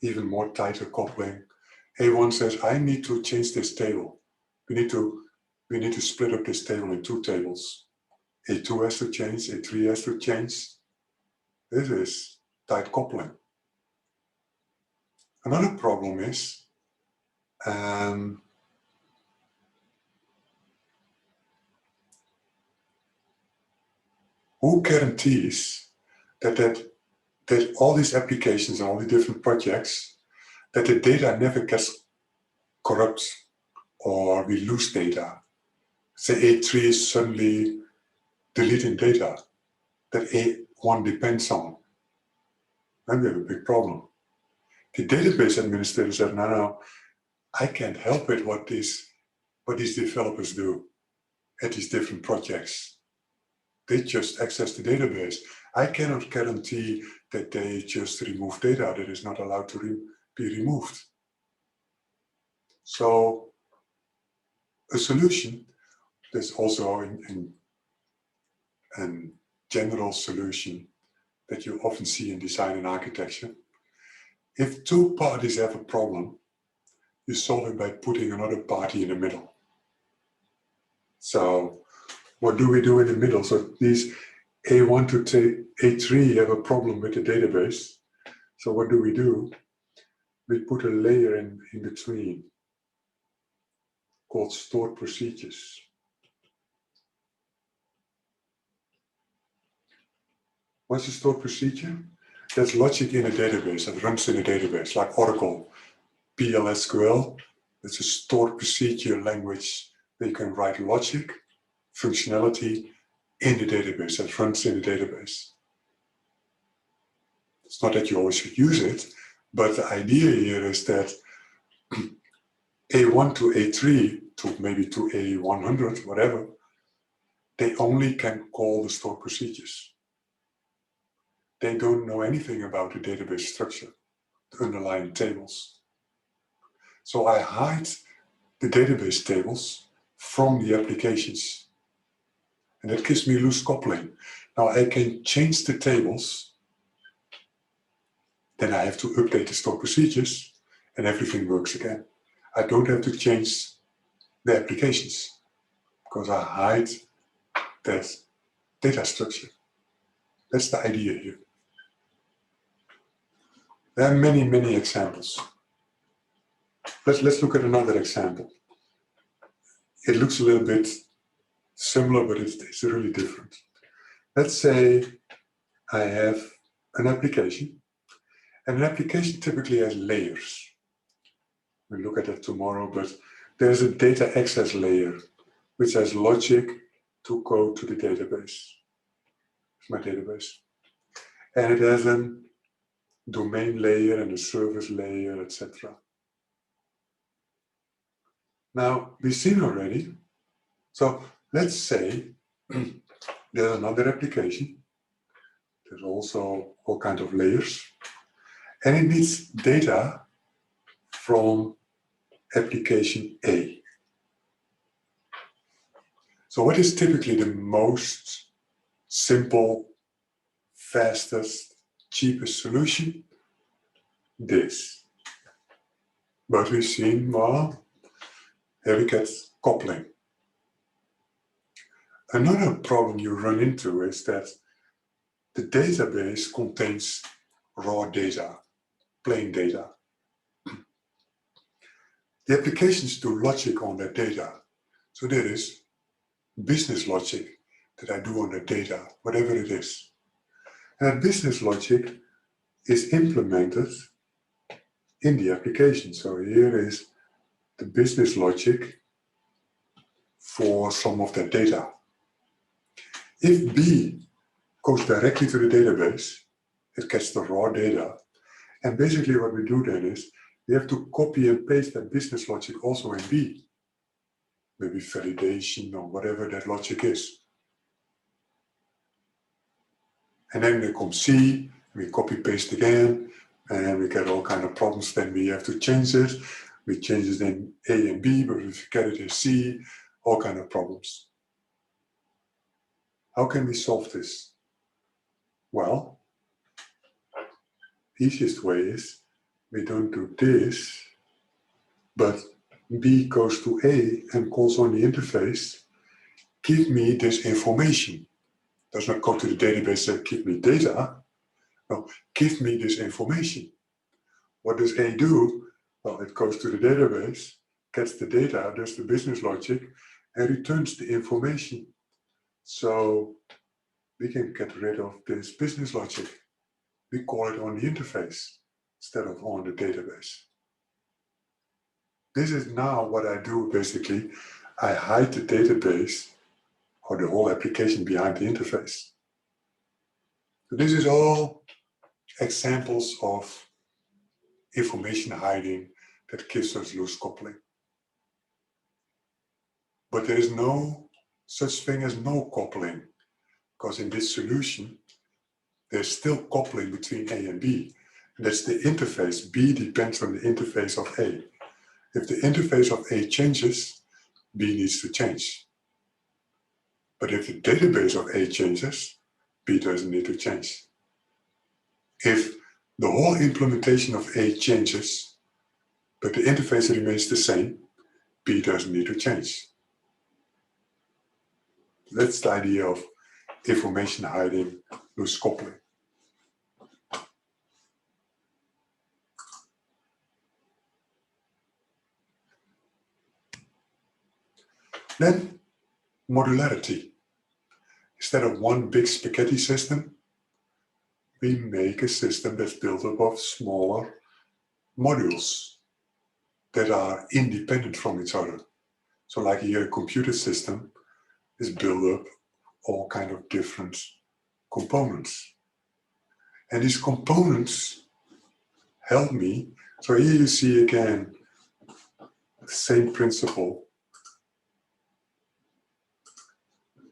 [SPEAKER 1] even more tighter coupling. A1 says, I need to change this table. We need to split up this table in two tables. A2 has to change, A3 has to change. This is tight coupling. Another problem is, who guarantees that all these applications and all the different projects, that the data never gets corrupt or we lose data? Say A3 is suddenly deleting data that A1 depends on. Then we have a big problem. The database administrator said, no, I can't help it what these developers do at these different projects. They just access the database. I cannot guarantee that they just remove data that is not allowed to be removed. So a solution, there's also a general solution that you often see in design and architecture. If two parties have a problem, you solve it by putting another party in the middle. So what do we do in the middle? So these A1 to A3 have a problem with the database. So what do? We put a layer in between called stored procedures. What's a stored procedure? That's logic in a database, that runs in a database, like Oracle, PLSQL. It's a stored procedure language where you can write logic, functionality in the database, that runs in the database. It's not that you always should use it, but the idea here is that A1 to A3 to maybe to A100, whatever, they only can call the stored procedures. They don't know anything about the database structure, the underlying tables. So I hide the database tables from the applications. And that gives me loose coupling. Now I can change the tables, then I have to update the stored procedures, and everything works again. I don't have to change the applications because I hide that data structure. That's the idea here. There are many, many examples. Let's look at another example. It looks a little bit similar, but it's really different. Let's say I have an application, and an application typically has layers. We'll look at that tomorrow, but there's a data access layer which has logic to go to the database. It's my database. And it has a domain layer and a service layer, etc. Now, we've seen already. So let's say there's another application. There's also all kinds of layers. And it needs data from application A. So what is typically the most simple, fastest, cheapest solution? This. But we've seen, well, here we get coupling. Another problem you run into is that the database contains raw data, plain data. The applications do logic on that data. So there is business logic that I do on the data, whatever it is. And that business logic is implemented in the application. So here is the business logic for some of that data. If B goes directly to the database, it gets the raw data. And basically what we do then is we have to copy and paste that business logic also in B. Maybe validation or whatever that logic is. And then we come C, we copy paste again, and we get all kinds of problems. Then we have to change it. We change it in A and B, but we forget it in C, all kinds of problems. How can we solve this? Well, the easiest way is we don't do this, but B goes to A and calls on the interface, give me this information. Does not go to the database and say, give me data. No, give me this information. What does A do? Well, it goes to the database, gets the data, does the business logic, and returns the information. So we can get rid of this business logic. We call it on the interface instead of on the database. This is now what I do basically. I hide the database or the whole application behind the interface. So this is all examples of information hiding that gives us loose coupling. But there is no such thing as no coupling, because in this solution, there's still coupling between A and B. And that's the interface. B depends on the interface of A. If the interface of A changes, B needs to change. But if the database of A changes, B doesn't need to change. If the whole implementation of A changes, but the interface remains the same, B doesn't need to change. That's the idea of information hiding, loose coupling. Then, modularity. Instead of one big spaghetti system, we make a system that's built up of smaller modules that are independent from each other. So like here, a computer system is built up all kind of different components. And these components help me. So here you see again, the same principle.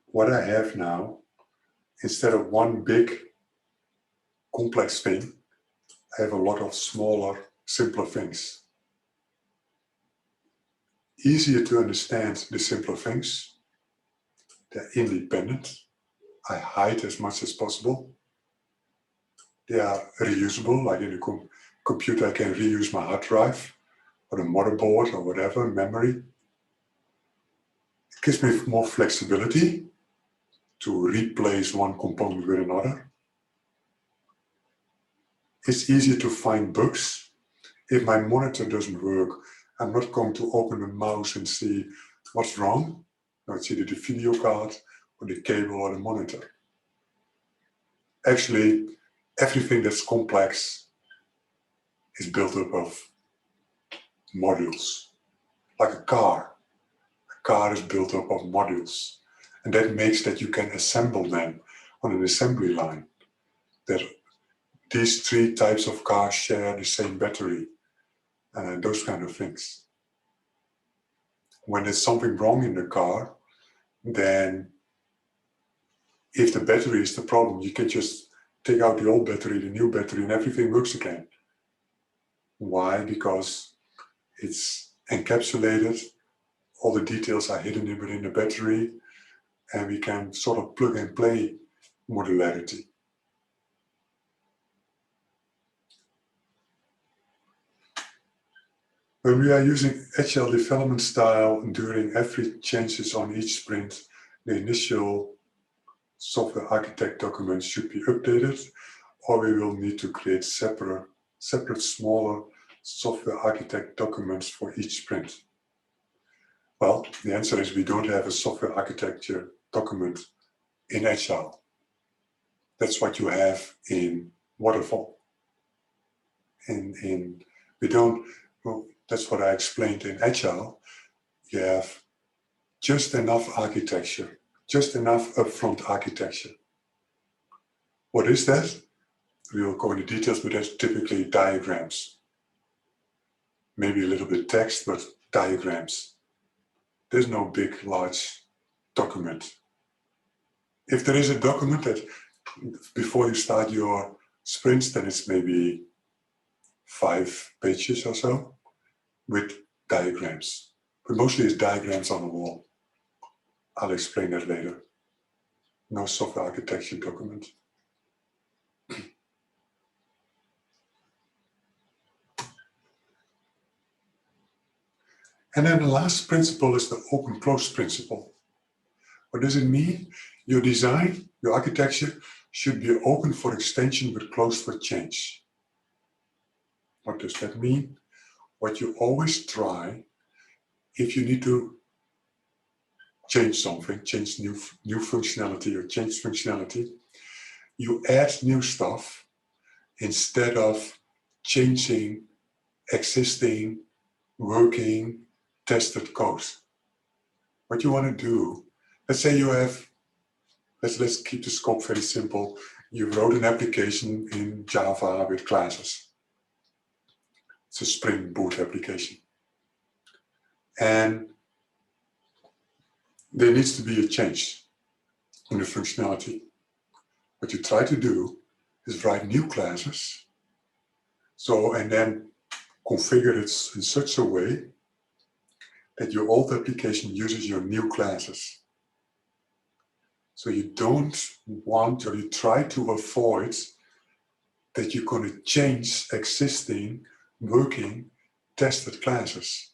[SPEAKER 1] What I have now, instead of one big complex thing, I have a lot of smaller, simpler things. Easier to understand the simpler things. They're independent. I hide as much as possible. They are reusable, like in a computer I can reuse my hard drive or the motherboard or whatever, memory. It gives me more flexibility to replace one component with another. It's easier to find bugs. If my monitor doesn't work, I'm not going to open the mouse and see what's wrong. No, it's either the video card or the cable or the monitor. Actually, everything that's complex is built up of modules, like a car. A car is built up of modules. And that makes that you can assemble them on an assembly line. That these 3 types of cars share the same battery, those kind of things. When there's something wrong in the car, then if the battery is the problem, you can just take out the old battery, the new battery, and everything works again. Why? Because it's encapsulated, all the details are hidden within the battery, and we can sort of plug and play modularity. When we are using agile development style during every changes on each sprint, the initial software architect documents should be updated, or we will need to create separate smaller software architect documents for each sprint. Well, the answer is we don't have a software architecture document in Agile. That's what you have in Waterfall. That's what I explained in Agile. You have just enough architecture, just enough upfront architecture. What is that? We will go into details, but that's typically diagrams. Maybe a little bit text, but diagrams. There's no big, large document. If there is a document that before you start your sprints, then it's maybe 5 pages or so with diagrams. But mostly it's diagrams on the wall. I'll explain that later. No software architecture document. And then the last principle is the open-close principle. What does it mean? Your design, your architecture should be open for extension but closed for change. What does that mean? What you always try, if you need to change something, change new functionality or change functionality, you add new stuff instead of changing existing, working, tested code. What you want to do, let's say you have, let's keep the scope very simple. You wrote an application in Java with classes. It's a Spring Boot application. And there needs to be a change in the functionality. What you try to do is write new classes. And then configure it in such a way that your old application uses your new classes. So you don't want, or you try to avoid that you're going to change existing, working, tested classes.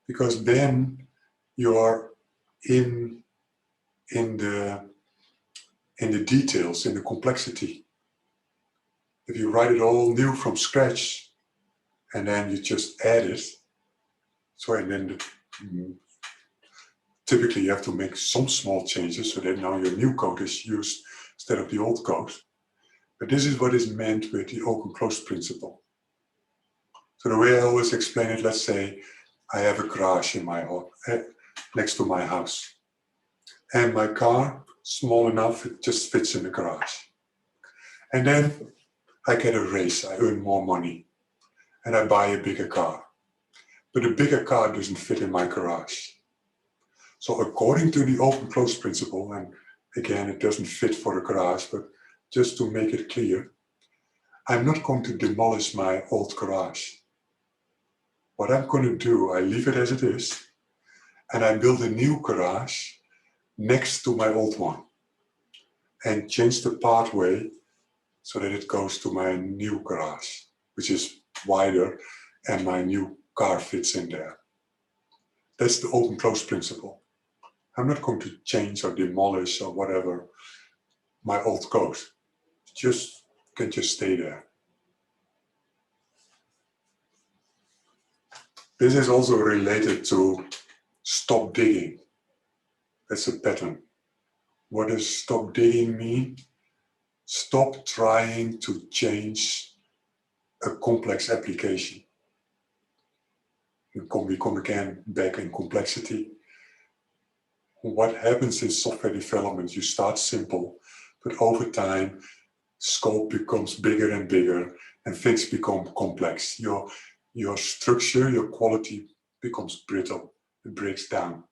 [SPEAKER 1] Because then you are in the details, in the complexity. If you write it all new from scratch, and then you just add it, typically you have to make some small changes so that now your new code is used instead of the old code. But this is what is meant with the open-close principle. So the way I always explain it, let's say I have a garage in my next to my house. And my car, small enough, it just fits in the garage. And then I get a raise, I earn more money. And I buy a bigger car. But a bigger car doesn't fit in my garage. So according to the open-close principle, and again, it doesn't fit for the garage, but just to make it clear, I'm not going to demolish my old garage. What I'm going to do, I leave it as it is, and I build a new garage next to my old one and change the pathway so that it goes to my new garage, which is wider, and my new car fits in there. That's the open-close principle. I'm not going to change or demolish or whatever my old code. Can just stay there. This is also related to stop digging. That's a pattern. What does stop digging mean? Stop trying to change a complex application. We come again back in complexity. what happens in software development, you start simple, but over time, scope becomes bigger and bigger and things become complex. Your structure, your quality becomes brittle, it breaks down.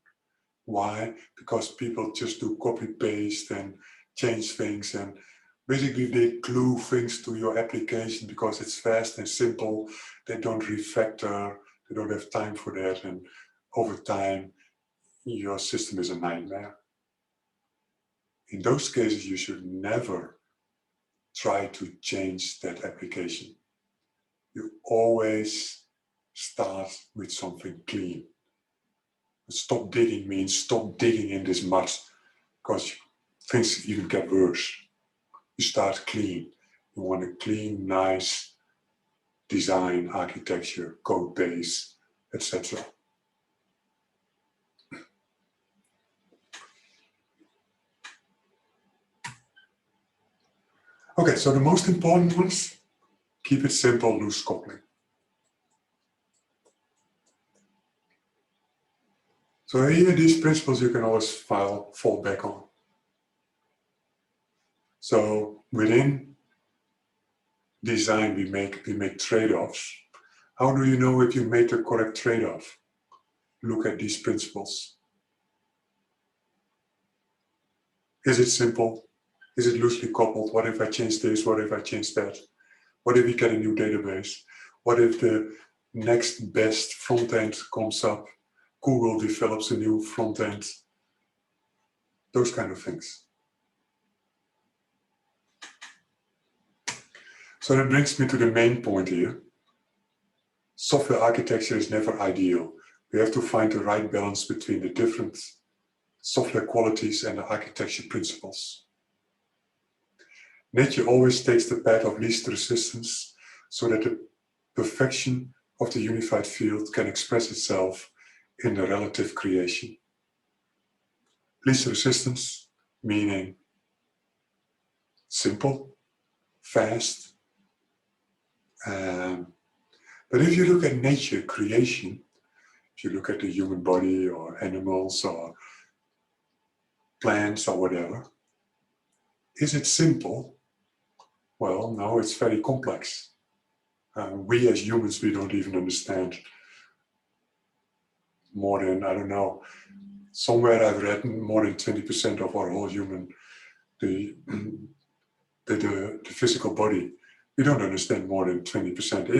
[SPEAKER 1] Why? Because people just do copy paste and change things, and basically they glue things to your application because it's fast and simple. They don't refactor, they don't have time for that, and over time your system is a nightmare. In those cases, you should never try to change that application. You always start with something clean. Stop digging means stop digging in this mud, because things even get worse. You start clean. You want a clean, nice design, architecture, code base, etc. Okay, so the most important ones, keep it simple, loose coupling. So here, these principles you can always fall back on. So within design, we make trade-offs. How do you know if you made the correct trade-off? Look at these principles. Is it simple? Is it loosely coupled? What if I change this? What if I change that? What if we get a new database? What if the next best front end comes up? Google develops a new front end. Those kind of things. So that brings me to the main point here. Software architecture is never ideal. We have to find the right balance between the different software qualities and the architecture principles. Nature always takes the path of least resistance so that the perfection of the unified field can express itself in the relative creation. Least resistance meaning simple, fast. But if you look at nature, creation, if you look at the human body or animals or plants or whatever, is it simple? Well, no, it's very complex. We as humans, we don't even understand more than, I don't know, somewhere I've read more than 20% of our whole human, the physical body. We don't understand more than 20%.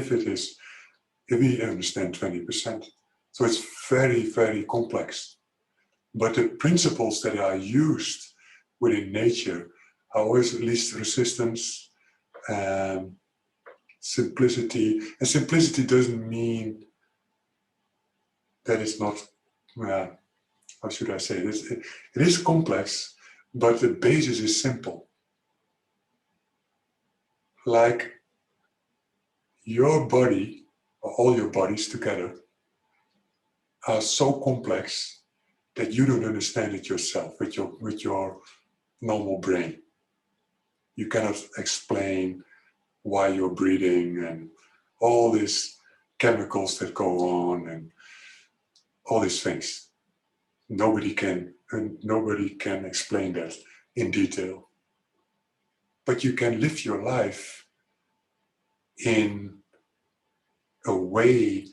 [SPEAKER 1] If we understand 20%. So it's very, very complex. But the principles that are used within nature are always least resistance, simplicity. And simplicity doesn't mean that it's not, how should I say this? It is complex, but the basis is simple. Like your body, or all your bodies together, are so complex that you don't understand it yourself with your normal brain. You cannot explain why you're breathing and all these chemicals that go on and all these things. Nobody can explain that in detail. But you can live your life in a way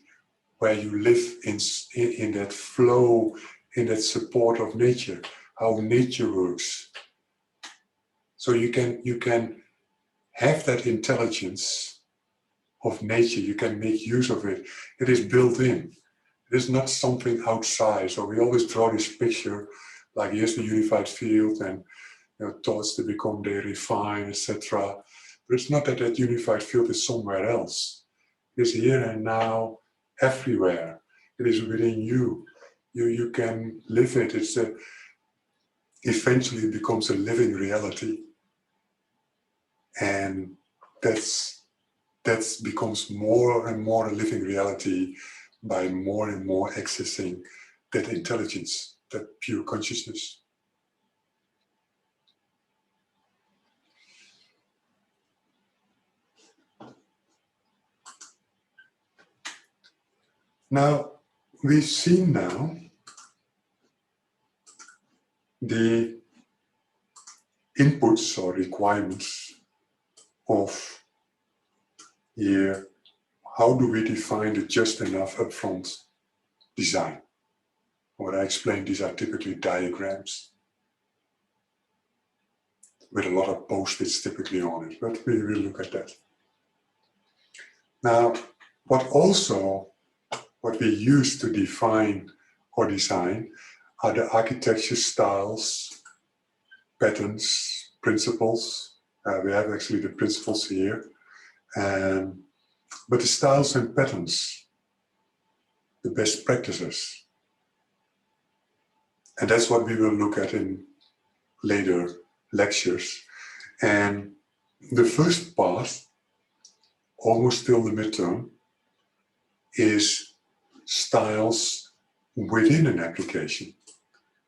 [SPEAKER 1] where you live in that flow, in that support of nature, how nature works. So you can have that intelligence of nature, you can make use of it. It is built in. It is not something outside. So we always draw this picture, like here's the unified field and thoughts that become they refine, etc. But it's not that that unified field is somewhere else. It's here and now, everywhere. It is within you. You can live it. Eventually it becomes a living reality. And that becomes more and more a living reality by more and more accessing that intelligence, that pure consciousness. Now, we've seen now the inputs or requirements of here, how do we define the just enough upfront design? What I explained, these are typically diagrams with a lot of post-its typically on it, but we will look at that. Now, what we use to define or design are the architecture styles, patterns, principles. We have actually the principles here. But the styles and patterns, the best practices. And that's what we will look at in later lectures. And the first part, almost till the midterm, is styles within an application.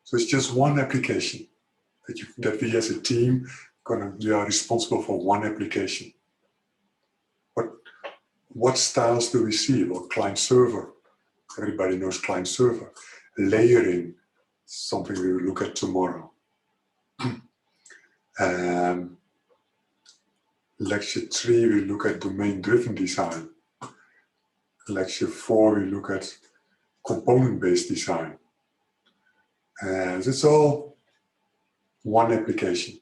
[SPEAKER 1] So it's just one application that we as a team we are responsible for one application. What styles do we see? Well, client server. Everybody knows client server. Layering, something we will look at tomorrow. Lecture 3, we look at domain-driven design. Lecture 4, we look at component-based design. And it's all one application.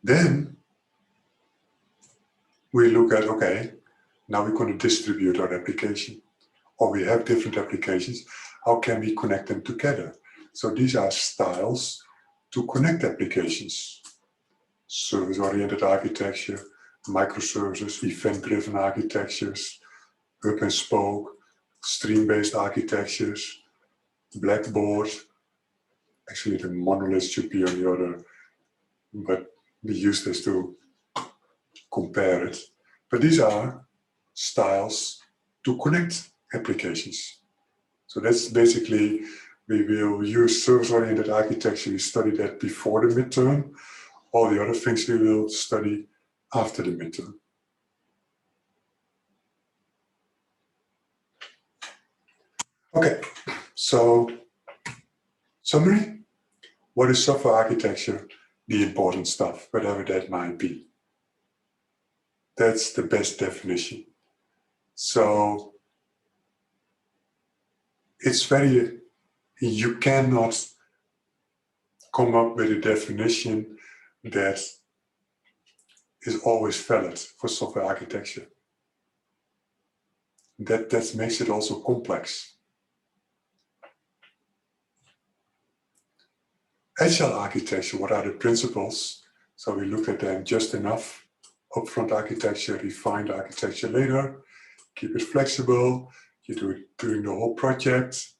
[SPEAKER 1] Then we look at, okay, now we're going to distribute our application. Or we have different applications. How can we connect them together? So these are styles to connect applications. Service-oriented architecture, microservices, event-driven architectures, hub and spoke, stream-based architectures, Blackboard. Actually, the monolith should be on the other, but we use this to compare it. But these are styles to connect applications. So that's basically, we will use service-oriented architecture. We studied that before the midterm. All the other things we will study after the midterm. Okay, so summary. What is software architecture? The important stuff, whatever that might be. That's the best definition. So it's you cannot come up with a definition that is always valid for software architecture. That makes it also complex. Agile architecture, what are the principles? So we looked at them just enough. Upfront architecture, refined architecture later. Keep it flexible. You do it during the whole project.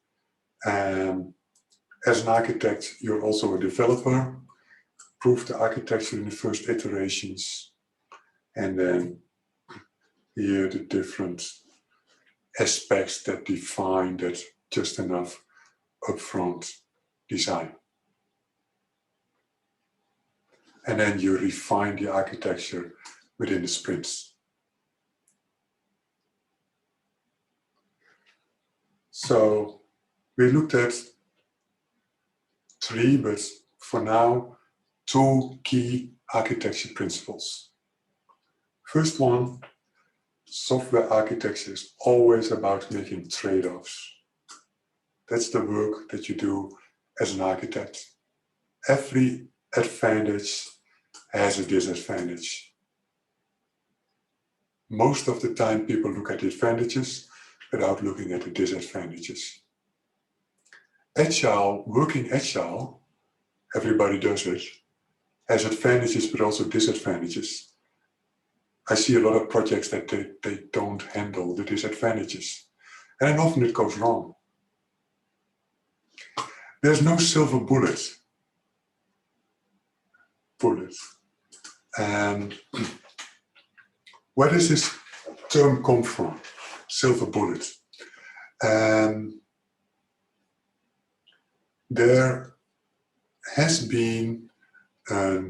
[SPEAKER 1] As an architect, you're also a developer. Prove the architecture in the first iterations. And then here the different aspects that define that just enough upfront design. And then you refine the architecture within the sprints. So we looked at 3, but for now, 2 key architecture principles. First one, software architecture is always about making trade-offs. That's the work that you do as an architect. Every advantage has a disadvantage. Most of the time people look at the advantages without looking at the disadvantages. Agile, working agile, everybody does it, has advantages but also disadvantages. I see a lot of projects that they don't handle the disadvantages. And then often it goes wrong. There's no silver bullet. And where does this term come from? Silver bullet. There has been a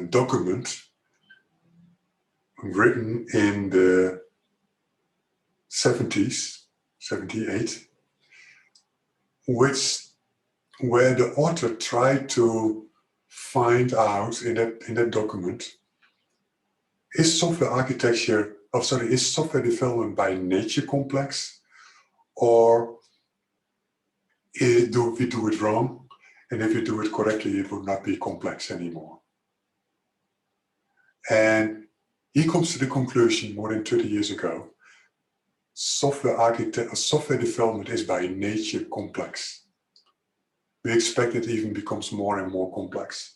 [SPEAKER 1] document written in the 70s, 78, which where the author tried to find out in that document, is software architecture, is software development by nature complex, or do we do it wrong? And if we do it correctly, it would not be complex anymore. And he comes to the conclusion more than 30 years ago, software development is by nature complex. We expect it even becomes more and more complex.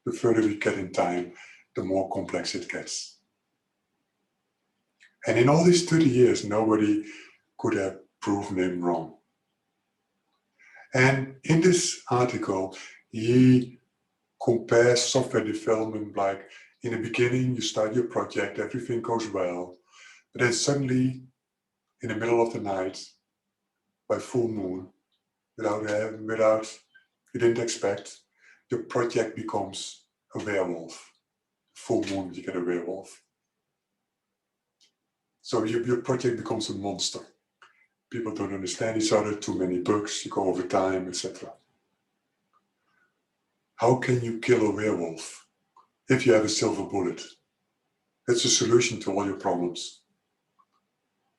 [SPEAKER 1] The further we get in time, the more complex it gets. And in all these 30 years, nobody could have proven him wrong. And in this article, he compares software development like in the beginning, you start your project, everything goes well, but then suddenly, in the middle of the night, by full moon, without you didn't expect, your project becomes a werewolf. Full moon, you get a werewolf. So your project becomes a monster. People don't understand each other, too many bugs, you go over time, etc. How can you kill a werewolf if you have a silver bullet? That's a solution to all your problems.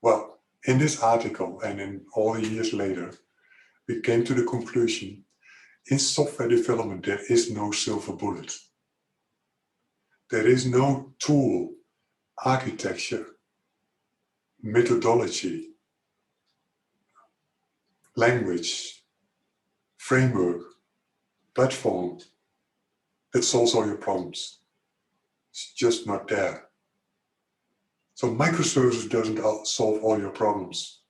[SPEAKER 1] Well, in this article and in all the years later, we came to the conclusion, in software development, there is no silver bullet. There is no tool, architecture, methodology, language, framework, platform that solves all your problems. It's just not there. So microservices doesn't solve all your problems.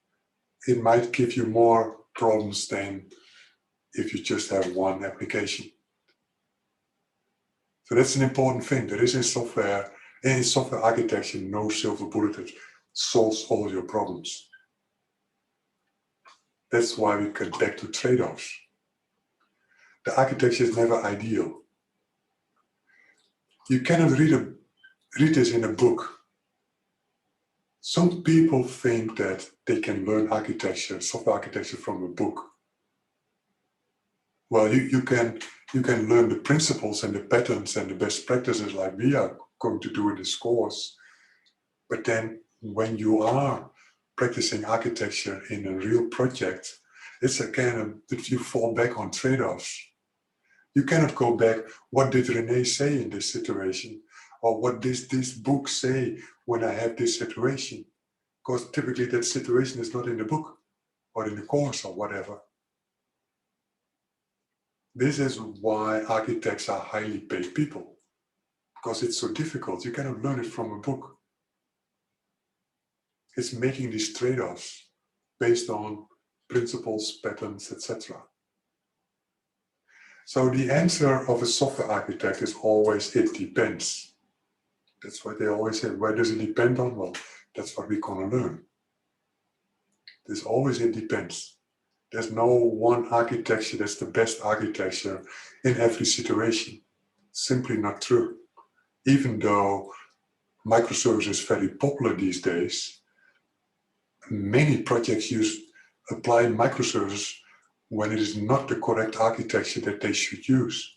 [SPEAKER 1] It might give you more problems than if you just have one application. So that's an important thing. There is in software architecture, no silver bullet that solves all your problems. That's why we get back to trade-offs. The architecture is never ideal. You cannot read this in a book. Some people think that they can learn architecture, software architecture from a book. Well, you can learn the principles and the patterns and the best practices like we are going to do in this course. But then when you are practicing architecture in a real project, it's again that you fall back on trade-offs. You cannot go back, what did René say in this situation? Or what does this book say when I have this situation? Because typically that situation is not in the book or in the course or whatever. This is why architects are highly paid people, because it's so difficult. You cannot learn it from a book. It's making these trade-offs based on principles, patterns, etc. So the answer of a software architect is always, it depends. That's what they always say. Where does it depend on? Well, that's what we're going to learn. There's always, it depends. There's no one architecture that's the best architecture in every situation. Simply not true. Even though microservices is very popular these days, many projects apply microservices when it is not the correct architecture that they should use.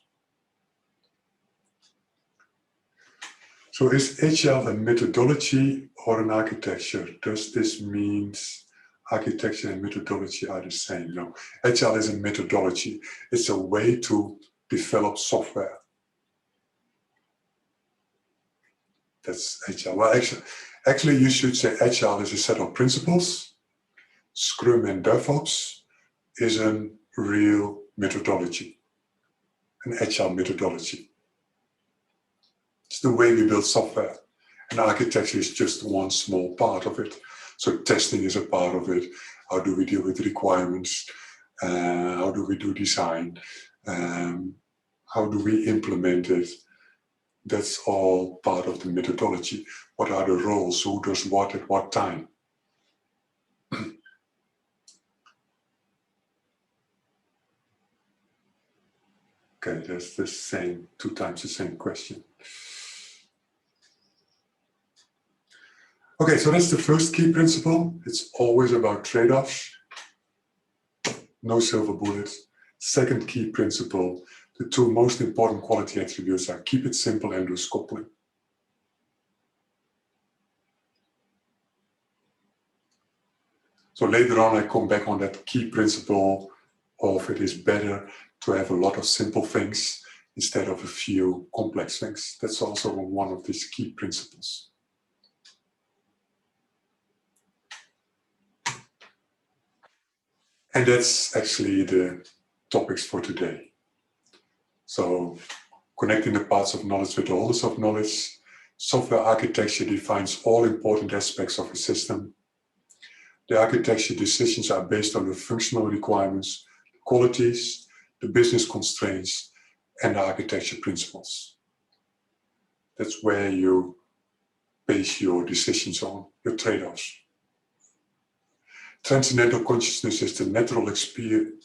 [SPEAKER 1] So is Agile a methodology or an architecture? Does this mean architecture and methodology are the same? No, Agile is a methodology. It's a way to develop software. That's Agile. Well, actually you should say Agile is a set of principles. Scrum and DevOps is a real methodology, an Agile methodology. It's the way we build software, and architecture is just one small part of it. So testing is a part of it. How do we deal with requirements? How do we do design? How do we implement it? That's all part of the methodology. What are the roles? Who does what at what time? Okay, that's the same, 2 times the same question. Okay, so that's the first key principle. It's always about trade-offs. No silver bullets. Second key principle, the two most important quality attributes are keep it simple and loose coupling. So later on, I come back on that key principle of it is better to have a lot of simple things instead of a few complex things. That's also one of these key principles. And that's actually the topics for today. So connecting the parts of knowledge with the wholeness of knowledge, software architecture defines all important aspects of a system. The architecture decisions are based on the functional requirements, the qualities, the business constraints, and the architecture principles. That's where you base your decisions on, your trade-offs. Transcendental consciousness is the natural experience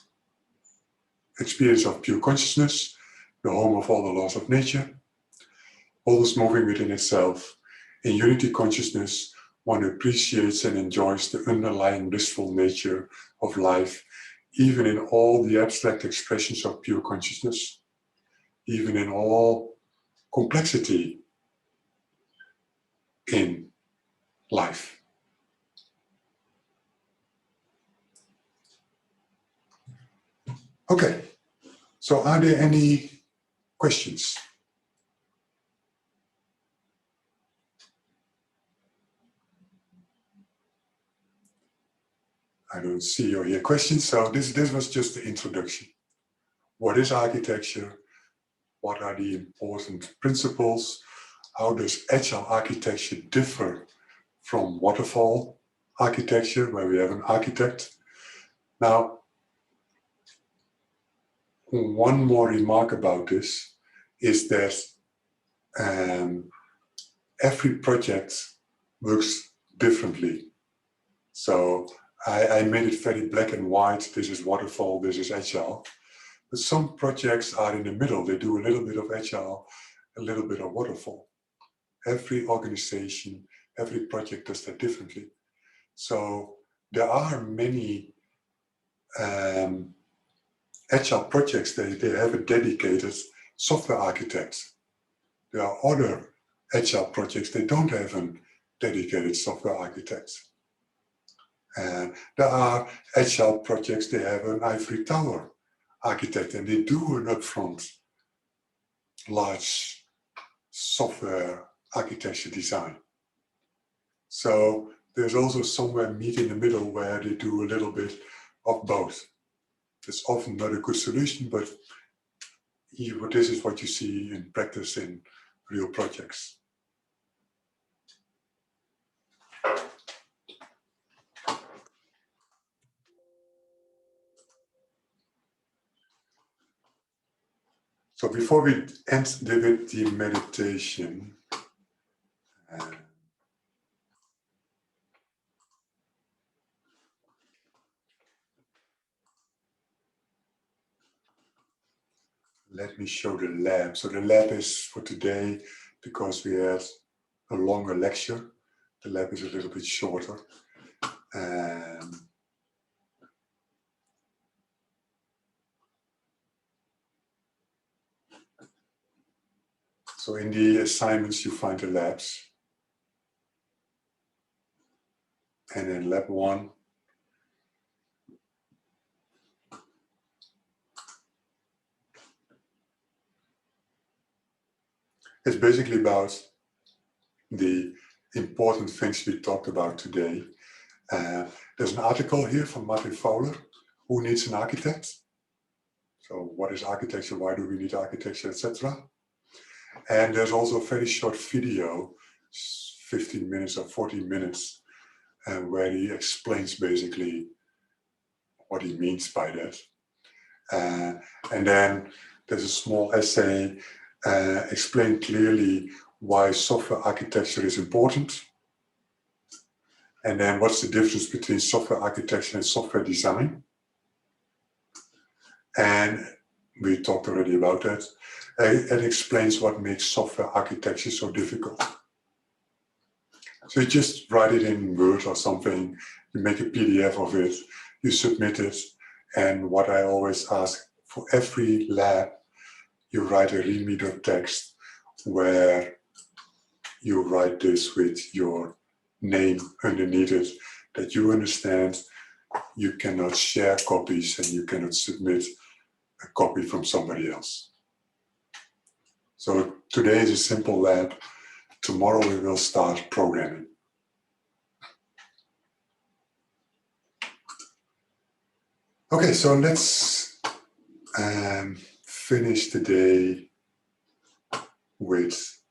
[SPEAKER 1] of pure consciousness, the home of all the laws of nature, always moving within itself. In unity consciousness, one appreciates and enjoys the underlying blissful nature of life, even in all the abstract expressions of pure consciousness, even in all complexity in life. Okay, so are there any questions? I don't see or hear questions, so this was just the introduction. What is architecture? What are the important principles? How does agile architecture differ from waterfall architecture, where we have an architect? Now, one more remark about this is that every project works differently. So I made it very black and white. This is waterfall, this is agile. But some projects are in the middle. They do a little bit of agile, a little bit of waterfall. Every organization, every project does that differently. So there are many agile projects, they have a dedicated software architect. There are other agile projects, they don't have a dedicated software architect. And there are agile projects, they have an ivory tower architect, and they do an upfront large software architecture design. So there's also somewhere meet in the middle where they do a little bit of both. It's often not a good solution, but this is what you see in practice in real projects. So before we end with the meditation, let me show the lab. So the lab is for today because we had a longer lecture. The lab is a little bit shorter. So in the assignments, you find the labs. And in lab 1, it's basically about the important things we talked about today. There's an article here from Martin Fowler, Who Needs an Architect? So what is architecture, why do we need architecture, etc. And there's also a very short video, 15 minutes or 14 minutes, where he explains basically what he means by that. And then there's a small essay explain clearly why software architecture is important. And then what's the difference between software architecture and software design? And we talked already about that. It explains what makes software architecture so difficult. So you just write it in Word or something, you make a PDF of it, you submit it, and what I always ask for every lab, you write a readme.txt where you write this with your name underneath it, that you understand you cannot share copies and you cannot submit a copy from somebody else. So today is a simple lab. Tomorrow we will start programming. Okay, so let's finish the day with